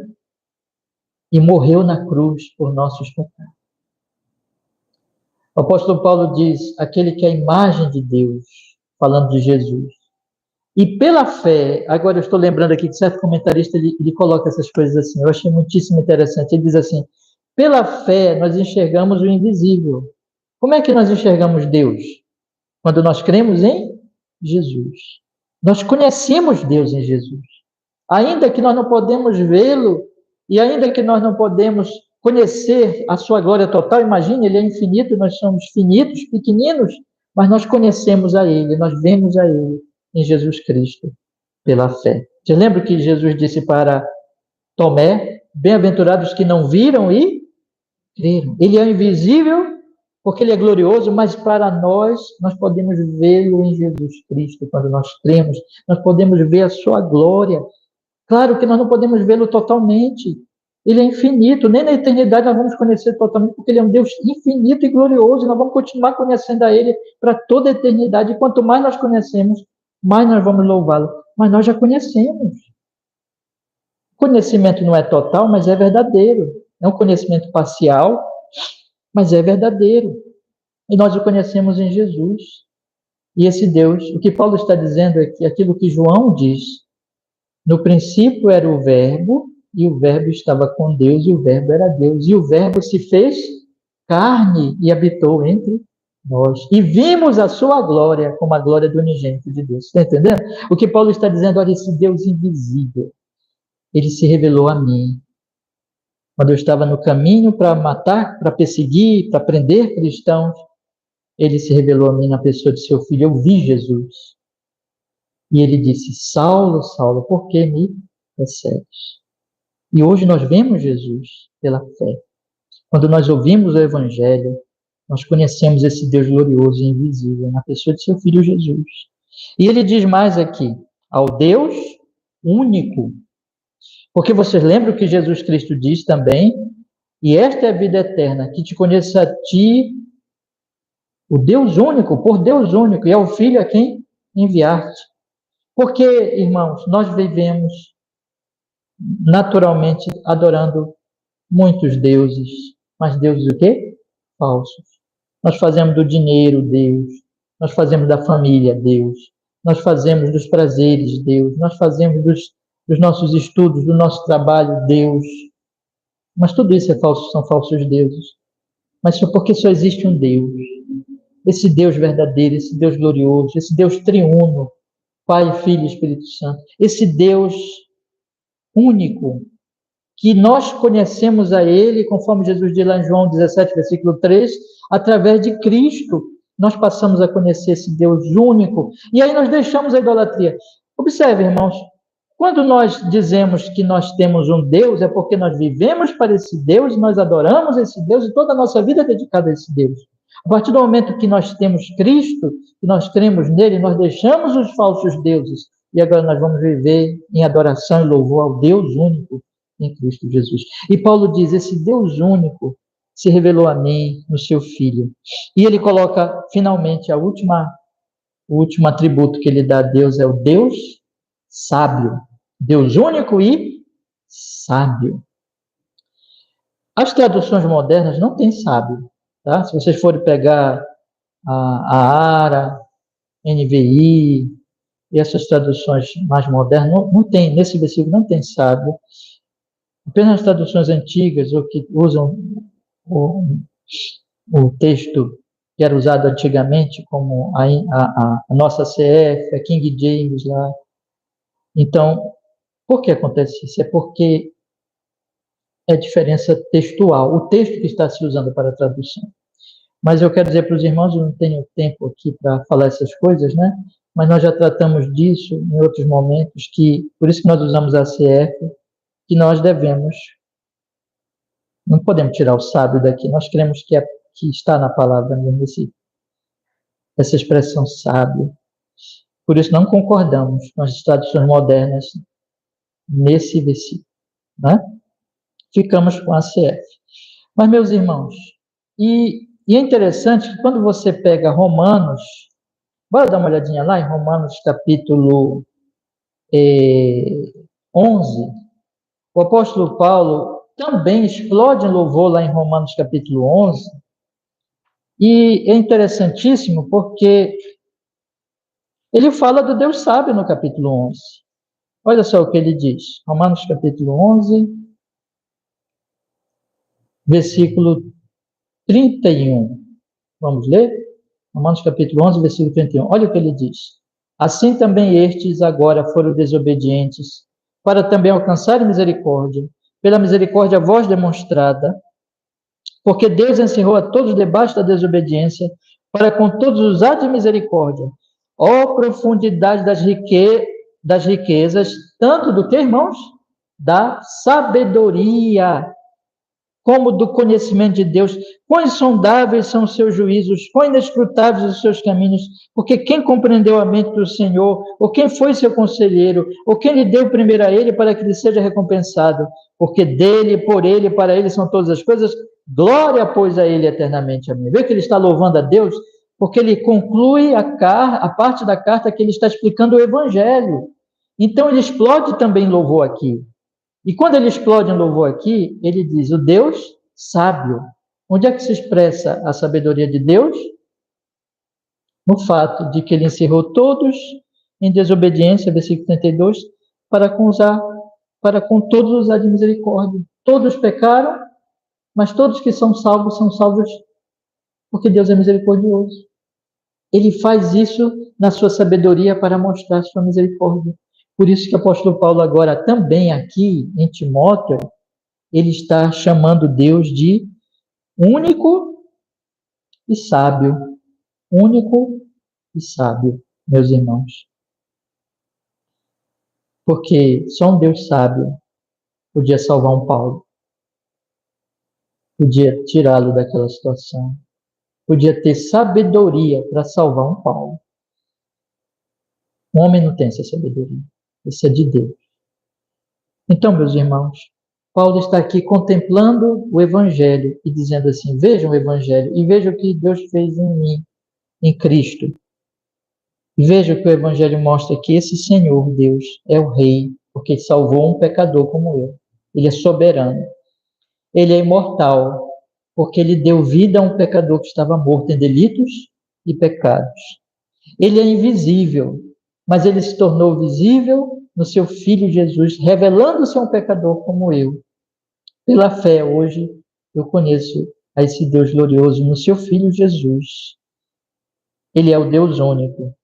E morreu na cruz por nossos pecados. O apóstolo Paulo diz, aquele que é a imagem de Deus, falando de Jesus, E pela fé, agora eu estou lembrando aqui que certo comentarista ele coloca essas coisas assim, eu achei muitíssimo interessante. Ele diz assim: pela fé nós enxergamos o invisível. Como é que nós enxergamos Deus? Quando nós cremos em Jesus. Nós conhecemos Deus em Jesus. Ainda que nós não podemos vê-lo, e ainda que nós não podemos conhecer a sua glória total, imagine, ele é infinito, nós somos finitos, pequeninos, mas nós conhecemos a ele, nós vemos a ele em Jesus Cristo, pela fé. Você lembra que Jesus disse para Tomé: bem-aventurados que não viram e creram. Ele é invisível, porque ele é glorioso, mas para nós podemos vê-lo em Jesus Cristo, quando nós cremos, nós podemos ver a sua glória. Claro que nós não podemos vê-lo totalmente. Ele é infinito, nem na eternidade nós vamos conhecer totalmente, porque ele é um Deus infinito e glorioso, e nós vamos continuar conhecendo a ele para toda a eternidade. E quanto mais nós conhecemos, mais nós vamos louvá-lo. Mas nós já conhecemos. O conhecimento não é total, mas é verdadeiro. É um conhecimento parcial, mas é verdadeiro. E nós o conhecemos em Jesus. E esse Deus, o que Paulo está dizendo é que aquilo que João diz: no princípio era o Verbo, e o Verbo estava com Deus, e o Verbo era Deus. E o Verbo se fez carne e habitou entre nós. E vimos a sua glória como a glória do unigênito de Deus. Está entendendo? O que Paulo está dizendo: olha, esse Deus invisível, ele se revelou a mim. Quando eu estava no caminho para matar, para perseguir, para prender cristãos, ele se revelou a mim na pessoa de seu filho. Eu vi Jesus. E ele disse: Saulo, Saulo, por que me persegues? E hoje nós vemos Jesus pela fé. Quando nós ouvimos o Evangelho, nós conhecemos esse Deus glorioso e invisível na pessoa de seu Filho Jesus. E ele diz mais aqui: ao Deus único. Porque vocês lembram que Jesus Cristo diz também: e esta é a vida eterna, que te conheça a ti, o Deus único, por Deus único, e ao Filho a quem enviaste. Porque, irmãos, nós vivemos naturalmente adorando muitos deuses, mas deuses o quê? Falsos. Nós fazemos do dinheiro Deus, nós fazemos da família Deus, nós fazemos dos prazeres Deus, nós fazemos dos nossos estudos, do nosso trabalho Deus. Mas tudo isso é falso, são falsos deuses. Mas só porque só existe um Deus. Esse Deus verdadeiro, esse Deus glorioso, esse Deus triuno, Pai, Filho e Espírito Santo. Esse Deus único, que nós conhecemos a Ele, conforme Jesus diz lá em João 17, versículo 3, através de Cristo, nós passamos a conhecer esse Deus único, e aí nós deixamos a idolatria. Observe, irmãos, quando nós dizemos que nós temos um Deus, é porque nós vivemos para esse Deus, nós adoramos esse Deus, e toda a nossa vida é dedicada a esse Deus. A partir do momento que nós temos Cristo, que nós cremos nele, nós deixamos os falsos deuses, e agora nós vamos viver em adoração e louvor ao Deus único, em Cristo Jesus. E Paulo diz: esse Deus único se revelou a mim no seu Filho. E ele coloca, finalmente, o último atributo que ele dá a Deus é o Deus sábio. Deus único e sábio. As traduções modernas não têm sábio. Tá? Se vocês forem pegar a ARA, NVI e essas traduções mais modernas, não tem, nesse versículo não tem sábio. Apenas as traduções antigas, ou que usam o texto que era usado antigamente, como a nossa CF, a King James lá. Então, por que acontece isso? É porque é diferença textual, o texto que está se usando para a tradução. Mas eu quero dizer para os irmãos, eu não tenho tempo aqui para falar essas coisas, né? Mas nós já tratamos disso em outros momentos, por isso que nós usamos a CF, que nós devemos, não podemos tirar o sábio daqui, nós cremos que está na palavra mesmo, essa expressão sábio. Por isso não concordamos com as traduções modernas nesse versículo, né? Ficamos com a CF. Mas, meus irmãos, e é interessante que quando você pega Romanos, bora dar uma olhadinha lá em Romanos capítulo 11, o apóstolo Paulo também explode em louvor lá em Romanos capítulo 11, e é interessantíssimo porque Ele fala do Deus sábio no capítulo 11. Olha só o que ele diz. Romanos capítulo 11, versículo 31. Vamos ler? Romanos capítulo 11, versículo 31. Olha o que ele diz. Assim também estes agora foram desobedientes, para também alcançarem misericórdia, pela misericórdia vós demonstrada, porque Deus encerrou a todos debaixo da desobediência, para com todos usar de misericórdia. Ó profundidade das riquezas, tanto do que, irmãos? Da sabedoria, como do conhecimento de Deus. Quão insondáveis são os seus juízos, quão inescrutáveis os seus caminhos, porque quem compreendeu a mente do Senhor, ou quem foi seu conselheiro, ou quem lhe deu primeiro a ele para que lhe seja recompensado, porque dele, por ele e para ele são todas as coisas, glória, pois, a ele eternamente. Amém. Vê que ele está louvando a Deus, porque ele conclui a parte da carta que ele está explicando o Evangelho. Então ele explode também louvor aqui. E quando ele explode em louvor aqui, ele diz, o Deus sábio. Onde é que se expressa a sabedoria de Deus? No fato de que ele encerrou todos em desobediência, versículo 32, para com todos usar de misericórdia. Todos pecaram, mas todos que são salvos porque Deus é misericordioso. Ele faz isso na sua sabedoria para mostrar sua misericórdia. Por isso que o apóstolo Paulo agora também aqui em Timóteo, ele está chamando Deus de único e sábio. Único e sábio, meus irmãos. Porque só um Deus sábio podia salvar um Paulo. Podia tirá-lo daquela situação. Podia ter sabedoria para salvar um Paulo. O homem não tem essa sabedoria. Isso é de Deus. Então, meus irmãos, Paulo está aqui contemplando o Evangelho e dizendo assim, vejam o Evangelho e vejam o que Deus fez em mim, em Cristo. E vejam que o Evangelho mostra que esse Senhor, Deus, é o Rei, porque salvou um pecador como eu. Ele é soberano. Ele é imortal, porque ele deu vida a um pecador que estava morto em delitos e pecados. Ele é invisível, mas ele se tornou visível no seu Filho Jesus, revelando-se a um pecador como eu. Pela fé, hoje, eu conheço a esse Deus glorioso no seu Filho Jesus. Ele é o Deus único.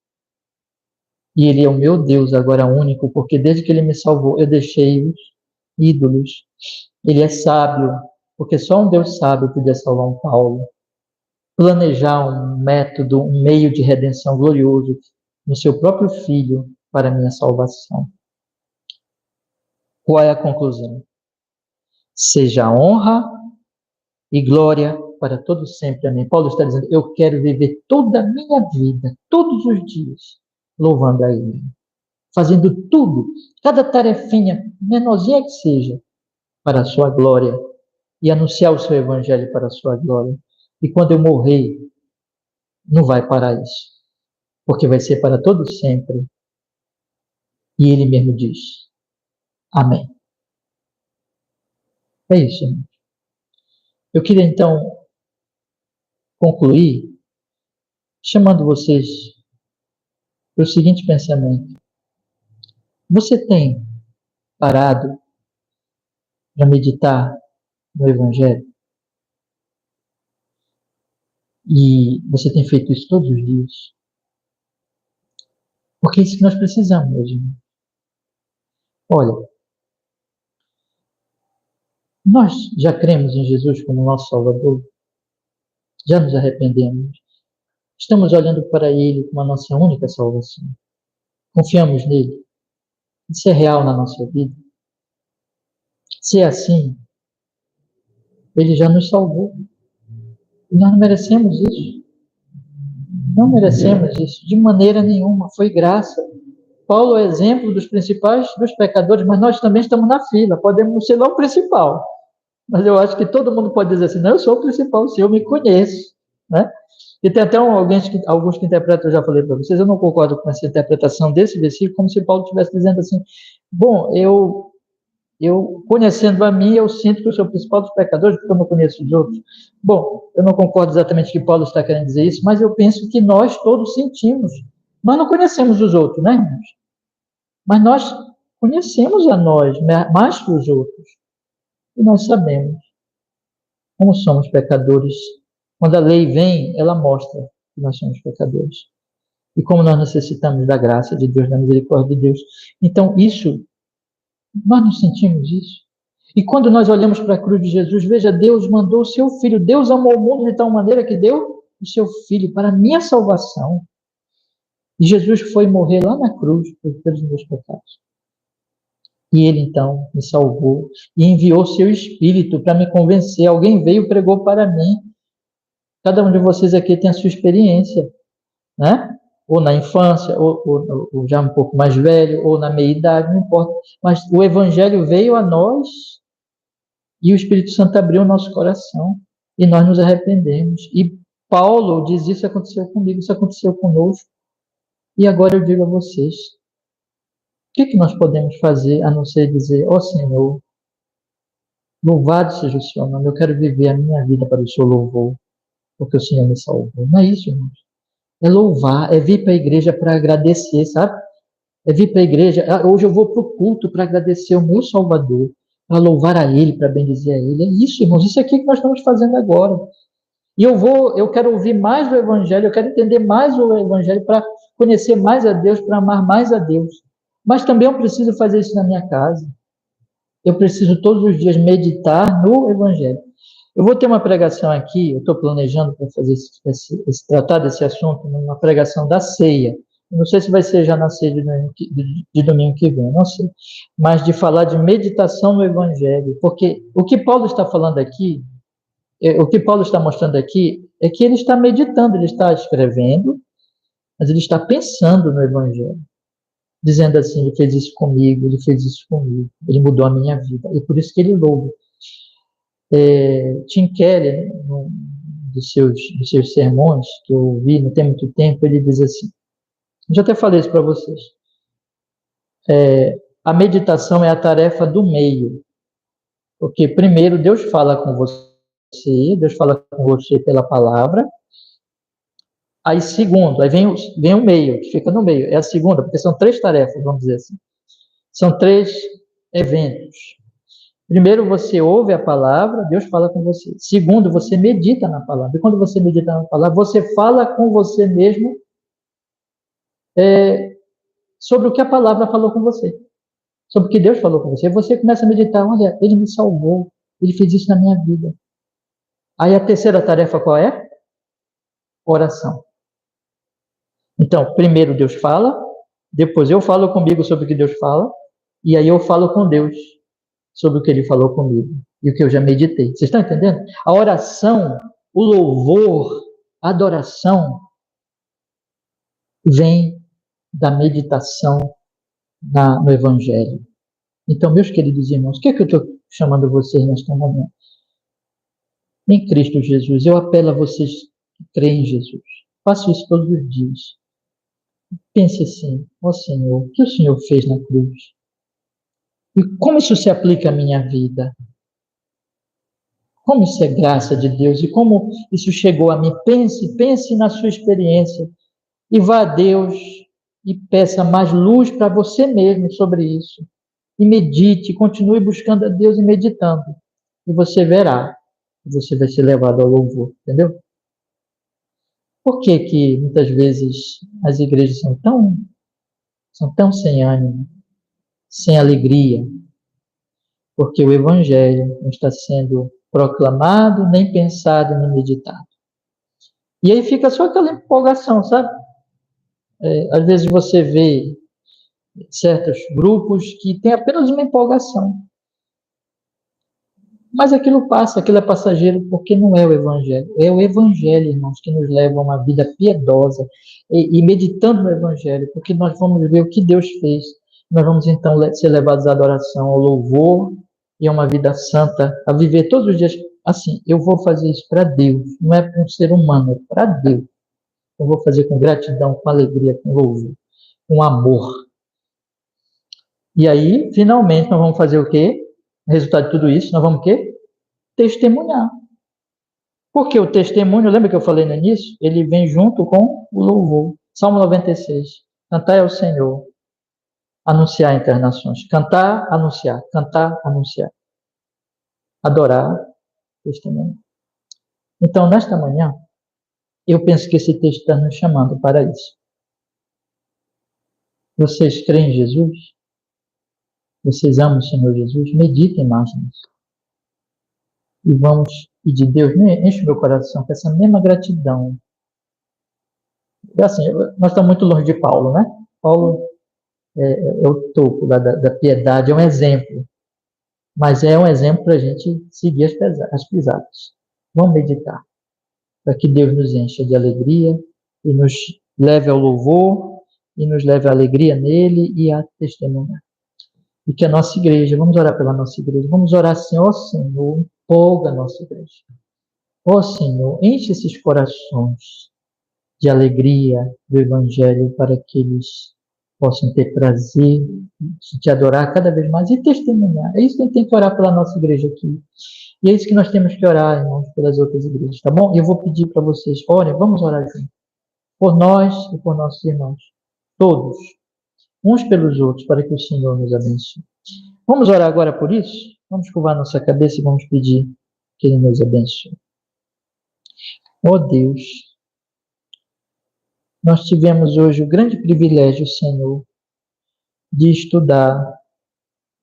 E ele é o meu Deus agora único, porque desde que ele me salvou, eu deixei os ídolos. Ele é sábio, porque só um Deus sábio podia salvar um Paulo. Planejar um método, um meio de redenção glorioso no seu próprio Filho para a minha salvação. Qual é a conclusão? Seja honra e glória para todos sempre. Amém. Paulo está dizendo, eu quero viver toda a minha vida, todos os dias, louvando a Ele. Fazendo tudo, cada tarefinha, menorzinha que seja, para a sua glória. E anunciar o seu evangelho para a sua glória. E quando eu morrer, não vai parar isso. Porque vai ser para todos sempre. E Ele mesmo diz, amém. É isso, irmão. Eu queria, então, concluir chamando vocês para o seguinte pensamento. Você tem parado para meditar no Evangelho? E você tem feito isso todos os dias? Porque é isso que nós precisamos, meus irmãos. Olha, nós já cremos em Jesus como nosso Salvador? Já nos arrependemos? Estamos olhando para Ele como a nossa única salvação? Confiamos nele? Isso é real na nossa vida? Se é assim, Ele já nos salvou. E nós não merecemos isso. Não merecemos isso de maneira nenhuma. Foi graça. Paulo é exemplo dos principais dos pecadores, mas nós também estamos na fila. Podemos ser não o principal. Mas eu acho que todo mundo pode dizer assim, não, eu sou o principal, se eu me conheço. Né? E tem até alguns que interpretam, eu já falei para vocês, eu não concordo com essa interpretação desse versículo, como se Paulo estivesse dizendo assim, bom, eu conhecendo a mim, eu sinto que eu sou o principal dos pecadores, porque eu não conheço os outros. Bom, eu não concordo exatamente que Paulo está querendo dizer isso, mas eu penso que nós todos sentimos Nós não conhecemos os outros, né, irmãos? Mas nós conhecemos a nós mais que os outros. E nós sabemos como somos pecadores. Quando a lei vem, ela mostra que nós somos pecadores. E como nós necessitamos da graça de Deus, da misericórdia de Deus. Então, isso, nós não sentimos isso. E quando nós olhamos para a cruz de Jesus, veja, Deus mandou o seu Filho. Deus amou o mundo de tal maneira que deu o seu Filho para a minha salvação. E Jesus foi morrer lá na cruz pelos meus pecados. E ele, então, me salvou e enviou seu Espírito para me convencer. Alguém veio e pregou para mim. Cada um de vocês aqui tem a sua experiência, né? Ou na infância, ou já um pouco mais velho, ou na meia-idade, não importa. Mas o Evangelho veio a nós e o Espírito Santo abriu o nosso coração e nós nos arrependemos. E Paulo diz, isso aconteceu comigo, isso aconteceu conosco. E agora eu digo a vocês, o que nós podemos fazer a não ser dizer, ó Senhor, louvado seja o seu nome, eu quero viver a minha vida para o seu louvor, porque o Senhor me salvou. Não é isso, irmãos. É louvar, é vir para a igreja para agradecer, sabe? É vir para a igreja, hoje eu vou para o culto para agradecer o meu Salvador, para louvar a Ele, para bendizer a Ele. É isso, irmãos, isso aqui que nós estamos fazendo agora. E eu quero ouvir mais do Evangelho, eu quero entender mais o Evangelho para conhecer mais a Deus, para amar mais a Deus. Mas também eu preciso fazer isso na minha casa. Eu preciso todos os dias meditar no Evangelho. Eu vou ter uma pregação aqui, eu estou planejando para fazer tratar desse assunto numa pregação da ceia. Eu não sei se vai ser já na ceia de domingo que vem, não sei. Mas de falar de meditação no Evangelho. Porque o que Paulo está falando aqui, o que Paulo está mostrando aqui, é que ele está meditando, ele está escrevendo, mas ele está pensando no Evangelho. Dizendo assim, ele fez isso comigo, ele mudou a minha vida. E por isso que ele louva. Tim Keller, num dos seus sermões, que eu ouvi não tem muito tempo, ele diz assim, já até falei isso para vocês, a meditação é a tarefa do meio, porque primeiro Deus fala com você pela palavra, aí segundo, aí vem o meio, que fica no meio, é a segunda, porque são 3 tarefas, vamos dizer assim, são 3 eventos. Primeiro, você ouve a palavra, Deus fala com você. Segundo, você medita na palavra. E quando você medita na palavra, você fala com você mesmo sobre o que a palavra falou com você. Sobre o que Deus falou com você. E você começa a meditar, olha, Ele me salvou. Ele fez isso na minha vida. Aí a terceira tarefa qual é? Oração. Então, primeiro Deus fala, depois eu falo comigo sobre o que Deus fala, e aí eu falo com Deus sobre o que Ele falou comigo e o que eu já meditei. Vocês estão entendendo? A oração, o louvor, a adoração vem da meditação no Evangelho. Então, meus queridos irmãos, o que é que eu estou chamando vocês neste momento? Em Cristo Jesus, eu apelo a vocês que creem em Jesus. Façam isso todos os dias. Pense assim, ó Senhor, o que o Senhor fez na cruz? E como isso se aplica à minha vida? Como isso é graça de Deus? E como isso chegou a mim? Pense na sua experiência. E vá a Deus e peça mais luz para você mesmo sobre isso. E medite, continue buscando a Deus e meditando. E você verá. Você vai ser levado ao louvor, entendeu? Por que muitas vezes as igrejas são tão sem ânimo, sem alegria? Porque o Evangelho não está sendo proclamado, nem pensado, nem meditado. E aí fica só aquela empolgação, sabe? Às vezes você vê certos grupos que têm apenas uma empolgação. Mas aquilo passa, aquilo é passageiro, porque não é o Evangelho. É o Evangelho, irmãos, que nos leva a uma vida piedosa. E meditando no Evangelho, porque nós vamos ver o que Deus fez. Nós vamos, então, ser levados à adoração, ao louvor e a uma vida santa, a viver todos os dias assim. Eu vou fazer isso para Deus, não é para um ser humano, é para Deus. Eu vou fazer com gratidão, com alegria, com louvor, com amor. E aí, finalmente, nós vamos fazer o quê? O resultado de tudo isso, nós vamos o quê? Testemunhar. Porque o testemunho, lembra que eu falei no início? Ele vem junto com o louvor. Salmo 96. Cantai ao Senhor, anunciar entre nações. Cantar, anunciar. Adorar, testemunhar. Então, nesta manhã, eu penso que esse texto está nos chamando para isso. Vocês creem em Jesus? Vocês amam o Senhor Jesus? Meditem mais nisso. E vamos pedir, Deus, enche meu coração com essa mesma gratidão. E assim, nós estamos muito longe de Paulo, né? Paulo é o topo da piedade, é um exemplo. Mas é um exemplo para a gente seguir as pisadas. Vamos meditar, para que Deus nos encha de alegria e nos leve ao louvor e nos leve à alegria nele e a testemunhar. E que a nossa igreja, vamos orar pela nossa igreja, vamos orar assim, ó Senhor, empolga a nossa igreja. Ó Senhor, enche esses corações de alegria do Evangelho para que eles possam ter prazer de te adorar cada vez mais e testemunhar. É isso que a gente tem que orar pela nossa igreja aqui. E é isso que nós temos que orar, irmãos, pelas outras igrejas, tá bom? E eu vou pedir para vocês, orem, vamos orar juntos. Por nós e por nossos irmãos. Todos. Uns pelos outros, para que o Senhor nos abençoe. Vamos orar agora por isso? Vamos curvar nossa cabeça e vamos pedir que Ele nos abençoe. Ó Deus, nós tivemos hoje o grande privilégio, Senhor, de estudar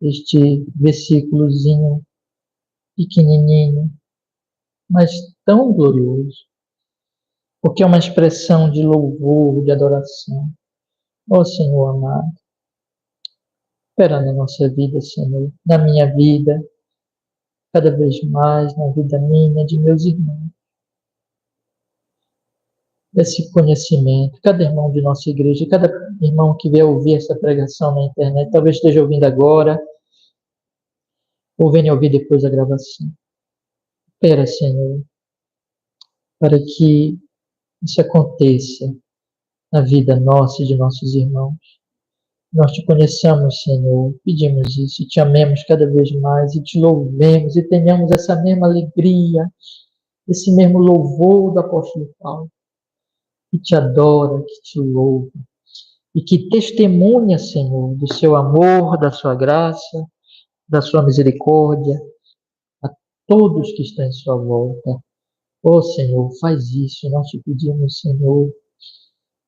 este versículozinho pequenininho, mas tão glorioso, porque é uma expressão de louvor, de adoração. Ó Senhor amado, opera na nossa vida, Senhor, na minha vida, cada vez mais na vida minha, de meus irmãos. Esse conhecimento, cada irmão de nossa igreja, cada irmão que vier ouvir essa pregação na internet, talvez esteja ouvindo agora, ou venha ouvir depois a gravação. Opera, Senhor, para que isso aconteça na vida nossa e de nossos irmãos. Nós te conheçamos, Senhor, pedimos isso, e te amemos cada vez mais, e te louvemos, e tenhamos essa mesma alegria, esse mesmo louvor do apóstolo Paulo, que te adora, que te louva, e que testemunha, Senhor, do seu amor, da sua graça, da sua misericórdia, a todos que estão em sua volta. Ó Senhor, faz isso, nós te pedimos, Senhor,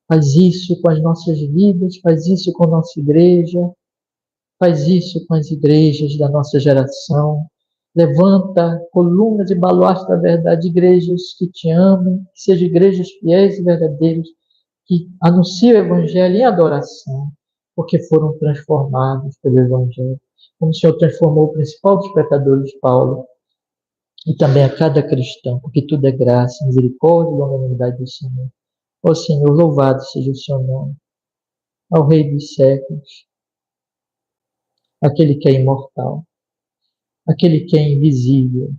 faz isso com as nossas vidas, faz isso com a nossa igreja, faz isso com as igrejas da nossa geração. Levanta colunas e baluartes da verdade, igrejas que te amam, que sejam igrejas fiéis e verdadeiras, que anunciam o Evangelho em adoração, porque foram transformados pelo Evangelho. Como o Senhor transformou o principal dos pecadores, Paulo, e também a cada cristão, porque tudo é graça, misericórdia e longanimidade do Senhor. Ó Senhor, louvado seja o seu nome, ao Rei dos séculos, aquele que é imortal, aquele que é invisível,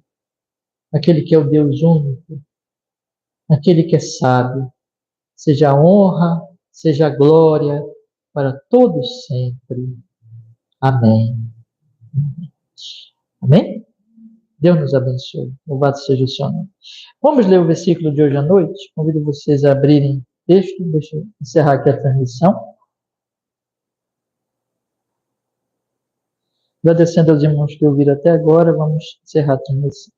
aquele que é o Deus único, aquele que é sábio. Seja a honra, seja a glória para todos sempre. Amém. Amém? Deus nos abençoe. Louvado seja o seu nome. Vamos ler o versículo de hoje à noite. Convido vocês a abrirem o texto. Deixa eu encerrar aqui a transmissão. Agradecendo aos irmãos que ouviram até agora, vamos encerrar a transmissão.